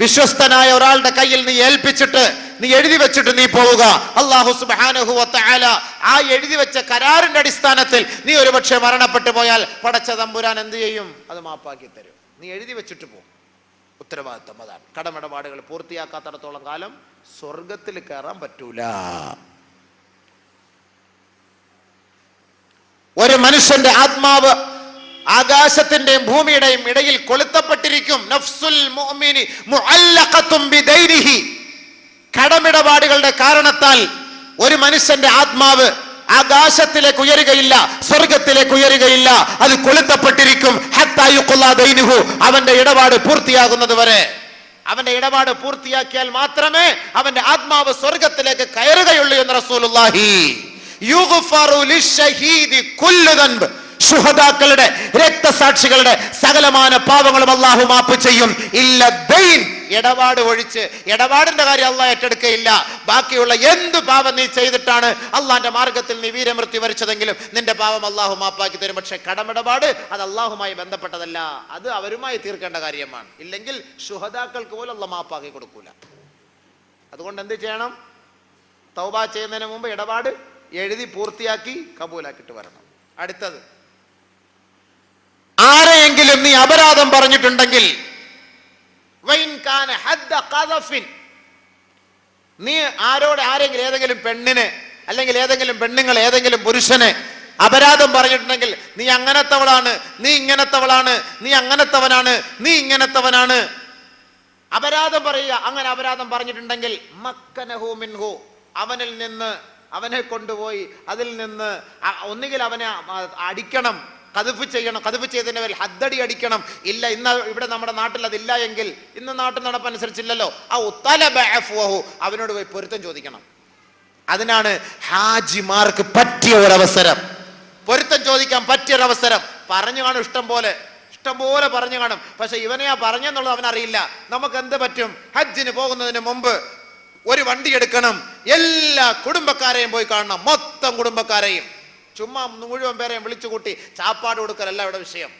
വിശ്വസ്തനായ ഒരാളുടെ കയ്യിൽ നീ ഏൽപ്പിച്ചിട്ട് നീ എഴുതി വെച്ചിട്ട് നീ പോവുക. അല്ലാഹു സുബ്ഹാനഹു വ തആല ആ എഴുതി വെച്ച കരാറിന്റെ അടിസ്ഥാനത്തിൽ നീ ഒരുപക്ഷെ മരണപ്പെട്ടു പോയാൽ പടച്ച തമ്പുരാൻ എന്ത് ചെയ്യും? അത് മാപ്പാക്കി തരും. നീ എഴുതി വെച്ചിട്ട് പോ. ഉത്തരവാദിത്വം അതാണ്. കടമിടപാടുകൾ പൂർത്തിയാക്കാത്തടത്തോളം കാലം സ്വർഗത്തിൽ കയറാൻ പറ്റൂല. ഒരു മനുഷ്യന്റെ ആത്മാവ് ആകാശത്തിന്റെയും ഭൂമിയുടെയും ഇടയിൽ കൊളുത്തപ്പെട്ടിരിക്കും. നഫ്സുൽ മുഅ്മിനി മുഅല്ലഖത്തും ബിദൈനിഹി. കടമിടപാടുകളുടെ കാരണത്താൽ ഒരു മനുഷ്യന്റെ ആത്മാവ് ആകാശത്തിലേക്ക് ഉയരുകയില്ല, സ്വർഗത്തിലേക്ക് ഉയരുകയില്ല. അത് കൊളുത്തപ്പെട്ടിരിക്കും. ഹത്താ യുഖ്ളാ ദൈനുഹു, അവന്റെ ഇടപാട് പൂർത്തിയാകുന്നത് വരെ. അവന്റെ ഇടപാട് പൂർത്തിയാക്കിയാൽ മാത്രമേ അവന്റെ ആത്മാവ് സ്വർഗത്തിലേക്ക് കയറുകയുള്ളൂ എന്ന് റസൂലുള്ളാഹി. യുഗ്ഫറു ലിശ്ശഹീദി കുല്ലു ദൻബ്, ശുഹദാക്കളുടെ, രക്തസാക്ഷികളുടെ സകലമാന പാപങ്ങളും അല്ലാഹു മാപ്പ് ചെയ്യും. ഇല്ല ദൈൻ, ഇടപാട് ഒഴിച്ച്. ഇടപാടിന്റെ കാര്യം അല്ലാഹ് ഏറ്റെടുക്കുകയില്ല. ബാക്കിയുള്ള എന്ത് പാപം നീ ചെയ്തിട്ടാണ് അള്ളാന്റെ മാർഗത്തിൽ നീ വീരമൃത്യു വരിച്ചതെങ്കിലും നിന്റെ പാപം അല്ലാഹു മാപ്പാക്കി തരും. പക്ഷെ കടമിടപാട് അത് അല്ലാഹുമായി ബന്ധപ്പെട്ടതല്ല, അത് അവരുമായി തീർക്കേണ്ട കാര്യമാണ്. ഇല്ലെങ്കിൽ ശുഹദാക്കൾക്ക് പോലും അല്ലാഹ് മാപ്പാക്കി കൊടുക്കൂല. അതുകൊണ്ട് എന്ത് ചെയ്യണം? തൗബ ചെയ്യുന്നതിന് മുമ്പ് ഇടപാട് എഴുതി പൂർത്തിയാക്കി കബൂലാക്കിയിട്ട് വരണം. അടുത്തത്, ആരെയെങ്കിലും നീ അപരാധം പറഞ്ഞിട്ടുണ്ടെങ്കിൽ, നീ ആരെങ്കിലും ഏതെങ്കിലും പെണ്ണിനെ അല്ലെങ്കിൽ ഏതെങ്കിലും പെണ്ണുങ്ങൾ ഏതെങ്കിലും പുരുഷനെ അപരാധം പറഞ്ഞിട്ടുണ്ടെങ്കിൽ, നീ അങ്ങനത്തവളാണ്, നീ ഇങ്ങനത്തവളാണ്, നീ അങ്ങനത്തവനാണ്, നീ ഇങ്ങനത്തവനാണ്, അപരാധം പറയുക. അങ്ങനെ അപരാധം പറഞ്ഞിട്ടുണ്ടെങ്കിൽ മക്കനഹു മിൻഹു, അവനിൽ നിന്ന്, അവനെ കൊണ്ടുപോയി അതിൽ നിന്ന് ഒന്നുകിൽ അവനെ അടിക്കണം, കദഫ് ചെയ്യണം, കദഫ് ചെയ്തതിന്റെ പേരിൽ ഹദ്ദടി അടിക്കണം. ഇല്ല, ഇന്ന് ഇവിടെ നമ്മുടെ നാട്ടിൽ അതില്ല എങ്കിൽ, ഇന്ന് നാട്ടിൽ നടപ്പനുസരിച്ചില്ലല്ലോ, അവനോട് പോയി പൊരുത്തം ചോദിക്കണം. അതിനാണ് ഹാജിമാർക്ക് പറ്റിയ ഒരവസരം, പൊരുത്തം ചോദിക്കാൻ പറ്റിയൊരവസരം. പറഞ്ഞു കാണും, ഇഷ്ടം പോലെ പറഞ്ഞു കാണും. പക്ഷെ ഇവനെയാ പറഞ്ഞെന്നുള്ളത് അവനറിയില്ല. നമുക്ക് എന്ത് പറ്റും? ഹജ്ജിന് പോകുന്നതിന് മുമ്പ് ഒരു വണ്ടി എടുക്കണം, എല്ലാ കുടുംബക്കാരെയും പോയി കാണണം, മൊത്തം കുടുംബക്കാരെയും. ചുമ്മാ മുഴുവൻ പേരെയും വിളിച്ചുകൂട്ടി ചാപ്പാട് കൊടുക്കലല്ല ഇവിടെ വിഷയം.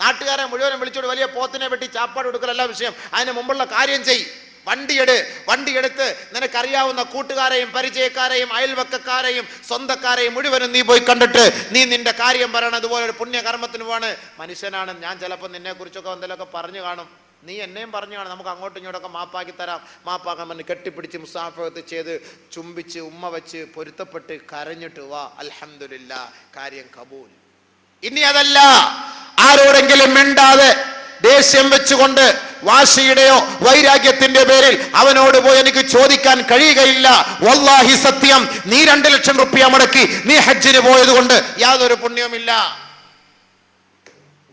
നാട്ടുകാരെ മുഴുവനും വിളിച്ചുകൂടി വലിയ പോത്തിനെ വെട്ടി ചാപ്പാട് കൊടുക്കലല്ല വിഷയം. അതിന് മുമ്പുള്ള കാര്യം ചെയ്. വണ്ടിയെടുത്ത് നിനക്കറിയാവുന്ന കൂട്ടുകാരെയും പരിചയക്കാരെയും അയൽവക്കക്കാരെയും സ്വന്തക്കാരെയും മുഴുവനും നീ പോയി കണ്ടിട്ട് നീ നിന്റെ കാര്യം പറയണം. അതുപോലെ ഒരു പുണ്യകർമ്മത്തിന് പോവാണ്. മനുഷ്യനാണ് ഞാൻ, ചിലപ്പോൾ നിന്നെ കുറിച്ചൊക്കെ എന്തെങ്കിലുമൊക്കെ പറഞ്ഞു കാണും, നീ എന്നെയും പറഞ്ഞു കാണും. നമുക്ക് അങ്ങോട്ടും ഇങ്ങോട്ടൊക്കെ മാപ്പാക്കി തരാം. മാപ്പാക്കാൻ പറഞ്ഞ് കെട്ടിപ്പിടിച്ച് മുസാഫത്ത് ചെയ്ത് ചുംബിച്ച് ഉമ്മ വെച്ച് പൊരുത്തപ്പെട്ട് കരഞ്ഞിട്ട് വാ, അൽഹംദുലില്ലാ, കാര്യം കബൂൽ. ഇനി അതല്ല, ആരോടെങ്കിലും മിണ്ടാതെ ദേഷ്യം വെച്ചുകൊണ്ട് വാശിയുടെയോ വൈരാഗ്യത്തിന്റെ പേരിൽ അവനോട് പോയി എനിക്ക് ചോദിക്കാൻ കഴിയുകയില്ല, വല്ലാഹി സത്യം, നീ 2 ലക്ഷം റുപ്യ മുടക്കി നീ ഹജ്ജിന് പോയത് കൊണ്ട് യാതൊരു പുണ്യവുമില്ല.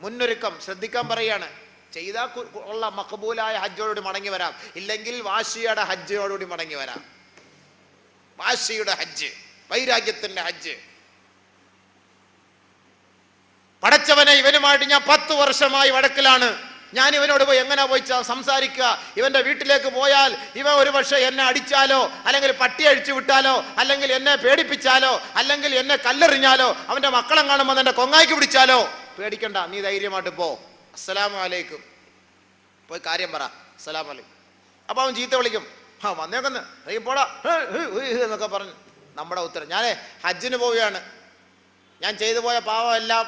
മുന്നൊരുക്കം ശ്രദ്ധിക്കാൻ പറയാണ്. ചെയ്താൽ ഉള്ള മഖബൂലായ ഹജ്ജോടുകൂടി മടങ്ങി വരാം, ഇല്ലെങ്കിൽ വാശിയുടെ ഹജ്ജിനോടുകൂടി മടങ്ങി വരാം. വാശിയുടെ ഹജ്ജ്, വൈരാഗ്യത്തിന്റെ ഹജ്ജ്. പടച്ചവനെ, ഇവനുമായിട്ട് ഞാൻ 10 വർഷമായി വഴക്കിലാണ്, ഞാൻ ഇവനോട് പോയി എങ്ങനെ പോയി സംസാരിക്കുക? ഇവന്റെ വീട്ടിലേക്ക് പോയാൽ ഇവൻ ഒരു പക്ഷേ എന്നെ അടിച്ചാലോ, അല്ലെങ്കിൽ പട്ടി അഴിച്ചു വിട്ടാലോ, അല്ലെങ്കിൽ എന്നെ പേടിപ്പിച്ചാലോ, അല്ലെങ്കിൽ എന്നെ കല്ലെറിഞ്ഞാലോ, അവന്റെ മക്കളെ കാണുമ്പോൾ എന്നെ കൊങ്ങായിക്ക് പിടിച്ചാലോ, പേടിക്കണ്ട, നീ ധൈര്യമായിട്ട് പോ, അസ്സലാമു അലൈക്കും, പോയി കാര്യം പറ, അസ്സലാമു അലൈക്കും. അപ്പൊ അവൻ ചീത്ത വിളിക്കും, വന്നേക്കൊന്ന് പോടാ എന്നൊക്കെ പറഞ്ഞു. നമ്മുടെ ഉത്തരം, ഞാനേ ഹജ്ജിന് പോവുകയാണ്, ഞാൻ ചെയ്തു പോയ പാവം എല്ലാം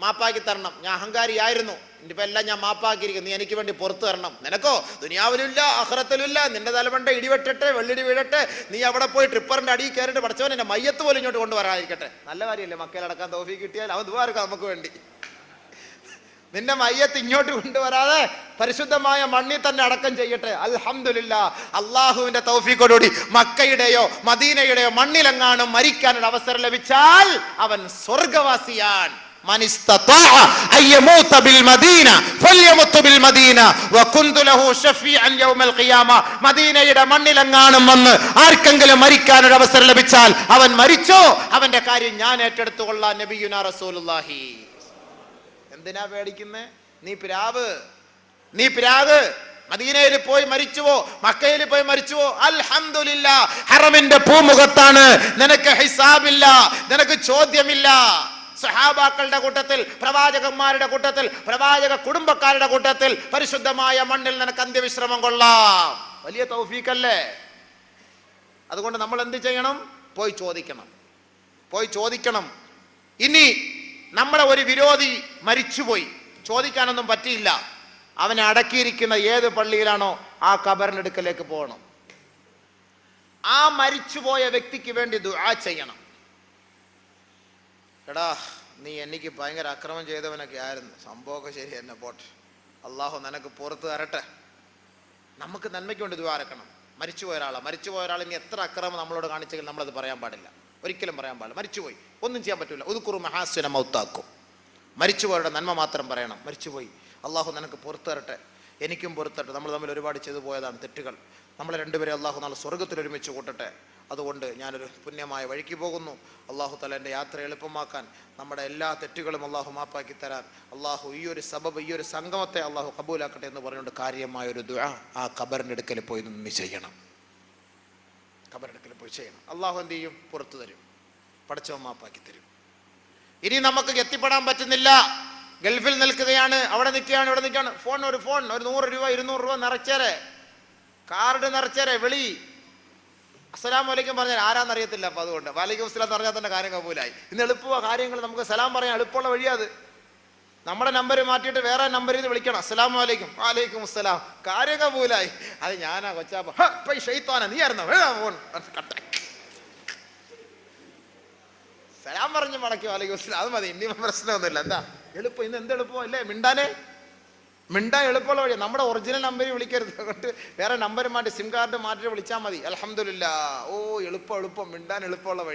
മാപ്പാക്കി തരണം, ഞാൻ അഹങ്കാരിയായിരുന്നു, ഇനിയിപ്പോൾ എല്ലാം ഞാൻ മാപ്പാക്കിയിരിക്കും, നീ എനിക്ക് വേണ്ടി പുറത്തു തരണം. നിനക്കോ ദുനിയാവിലുമില്ല ആഖിറത്തിലുമില്ല, നിന്റെ തലമണ്ട ഇടിവെട്ടട്ടെ, വെള്ളിടി വീഴട്ടെ, നീ അവിടെ പോയി ട്രിപ്പറിന്റെ അടിയിൽ കയറിയിട്ട് പഠിച്ചവൻ എന്നെ മയ്യത്ത് പോലും ഇങ്ങോട്ട് കൊണ്ടുവരാതിരിക്കട്ടെ. നല്ല കാര്യമല്ലേ, മക്കളടക്കാൻ തൗഫീഖ് കിട്ടിയാൽ അവൻ ദുആ എടുക്കാം നമുക്ക് വേണ്ടി. നിന്റെ മയ്യത്ത് ഇങ്ങോട്ട് കൊണ്ടുവരാതെ പരിശുദ്ധമായ മണ്ണിൽ തന്നെ അടക്കം ചെയ്യട്ടെ. അൽഹംദുലില്ലാ, അള്ളാഹുവിന്റെ തൗഫീഖോടുകൂടി മക്കയുടെയോ മദീനയുടെയോ മണ്ണിലെങ്ങാനും മരിക്കാനൊരു അവസരം ലഭിച്ചാൽ അവൻ സ്വർഗവാസിയാൻ. മദീനയുടെ മണ്ണിലെങ്ങാനും വന്ന് ആർക്കെങ്കിലും മരിക്കാൻ ഒരു അവസരം ലഭിച്ചാൽ അവൻ മരിച്ചോ, അവന്റെ കാര്യം ഞാൻ ഏറ്റെടുത്തുകൊള്ളാം. നബിയുനാ റസൂലുള്ളാഹി. എന്തിനാ പേടിക്കുന്നേ? നീ പിരാഗ് മദീനയിൽ പോയി മരിച്ചുവോ, മക്കയിൽ പോയി മരിച്ചുവോ, അൽഹംദുലില്ലാ, ഹറമിന്റെ പൂമുഖത്താണ്, നിനക്ക് ഹിസാബില്ല, നിനക്ക് ചോദ്യമില്ല. സഹാബാക്കളുടെ കൂട്ടത്തിൽ, പ്രവാചകന്മാരുടെ കൂട്ടത്തിൽ, പ്രവാചക കുടുംബക്കാരുടെ കൂട്ടത്തിൽ പരിശുദ്ധമായ മണ്ണിൽ നിനക്ക് അന്ത്യവിശ്രമം കൊള്ളാം. വലിയ തൗഫീഖല്ലേ? അതുകൊണ്ട് നമ്മൾ എന്ത് ചെയ്യണം? പോയി ചോദിക്കണം. ഇനി നമ്മളെ ഒരു വിരോധി മരിച്ചുപോയി, ചോദിക്കാനൊന്നും പറ്റിയില്ല, അവനെ അടക്കിയിരിക്കുന്ന ഏത് പള്ളിയിലാണോ ആ ഖബറിനടുക്കലേക്ക് പോകണം. ആ മരിച്ചുപോയ വ്യക്തിക്ക് വേണ്ടി ദുആ ചെയ്യണം. എടാ, നീ എനിക്ക് ഭയങ്കര അക്രമം ചെയ്തവനൊക്കെ ആയിരുന്നു, സംഭവമൊക്കെ ശരി എന്നെ പോട്ടെ, അള്ളാഹു നിനക്ക് പുറത്ത് തരട്ടെ. നമുക്ക് നന്മയ്ക്ക് വേണ്ടി ദുആ ഇറക്കണം. മരിച്ചുപോയ ഒരാൾ ഇനി എത്ര അക്രമം നമ്മളോട് കാണിച്ചെങ്കിൽ നമ്മളത് പറയാൻ പാടില്ല. ഒരിക്കലും പറയാൻ പാടില്ല. മരിച്ചുപോയി, ഒന്നും ചെയ്യാൻ പറ്റില്ല. ഉദ്കുറു മഹാസിന മൗത്താക്കും, മരിച്ചുപോയവരുടെ നന്മ മാത്രം പറയണം. മരിച്ചുപോയി, അള്ളാഹു നിനക്ക് പുറത്തു തരട്ടെ, എനിക്കും പുറത്തു തരട്ടെ. നമ്മൾ തമ്മിൽ ഒരുപാട് ചെയ്തു പോയതാണ് തെറ്റുകൾ. നമ്മളെ രണ്ടുപേരെ അള്ളാഹു നാളെ സ്വർഗ്ഗത്തിൽ ഒരുമിച്ച് കൂട്ടട്ടെ. അതുകൊണ്ട് ഞാനൊരു പുണ്യമായ വഴിക്ക് പോകുന്നു. അള്ളാഹു തആല എൻ്റെ യാത്ര എളുപ്പമാക്കാൻ, നമ്മുടെ എല്ലാ തെറ്റുകളും അള്ളാഹു മാപ്പാക്കി തരാൻ അള്ളാഹു ഈ ഒരു സബബ്, ഈ ഒരു സംഗമത്തെ അള്ളാഹു കബൂലാക്കട്ടെ എന്ന് പറഞ്ഞുകൊണ്ട് കാര്യമായൊരു ദുആ ആ ഖബറിൻ്റെ അടുക്കൽ പോയി നിന്ന് ചെയ്യണം. ഖബറിൻ്റെ അടുക്കൽ പോയി ചെയ്യണം. അള്ളാഹു എന്ത് ചെയ്യും? പുറത്തു തരും, പടച്ചവൻ മാപ്പാക്കി തരും. ഇനി നമുക്ക് എത്തിപ്പെടാൻ പറ്റുന്നില്ല, ഗൾഫിൽ നിൽക്കുകയാണ്, അവിടെ നിൽക്കുകയാണ്, ഇവിടെ നിൽക്കുകയാണ്, ഒരു ഫോൺ ഒരു 100 രൂപ 200 രൂപ നിറച്ചേരെ, കാർഡ് നിറച്ചേരെ, വിളി, അസ്സലാമു അലൈക്കും പറഞ്ഞാൽ ആരാന്നറിയത്തില്ല. അപ്പോൾ അതുകൊണ്ട് വലൈക്കും അസ്സലാം എന്ന് പറഞ്ഞാൽ തന്നെ കാര്യം കബൂലായി. ഇന്ന് എളുപ്പമാണ് കാര്യങ്ങൾ, നമുക്ക് സലാം പറയാൻ എളുപ്പമുള്ള വഴിയാത്. നമ്മുടെ നമ്പർ മാറ്റിയിട്ട് വേറെ നമ്പറിൽ നിന്ന് വിളിക്കണം, അസ്സലാമു അലൈക്കും, വലൈക്കും അസ്സലാം, കാര്യം കബൂലായി. അത് ഞാനാ കൊച്ചാപ്പ ഷെയ്ത്താനാ, നീ ആയിരുന്നോ ഫോൺ കട്ട സലാം പറഞ്ഞ് മടക്കി വലൈക്കും അസ്സലാം, അത് മതി, ഇനി പ്രശ്നമൊന്നുമില്ല. എന്താ എളുപ്പം, ഇന്ന് എന്ത് എളുപ്പം അല്ലേ മിണ്ടാൻ എളുപ്പമുള്ള വഴി. നമ്മുടെ ഒറിജിനൽ നമ്പറിൽ വിളിക്കരുത്, അങ്ങോട്ട് വേറെ നമ്പർ മാറ്റി സിം കാർഡ് മാറ്റിയിട്ട് വിളിച്ചാൽ മതി. അൽഹംദുലില്ലാ, ഓ എളുപ്പം, മിണ്ടാൻ എളുപ്പമുള്ള വഴി.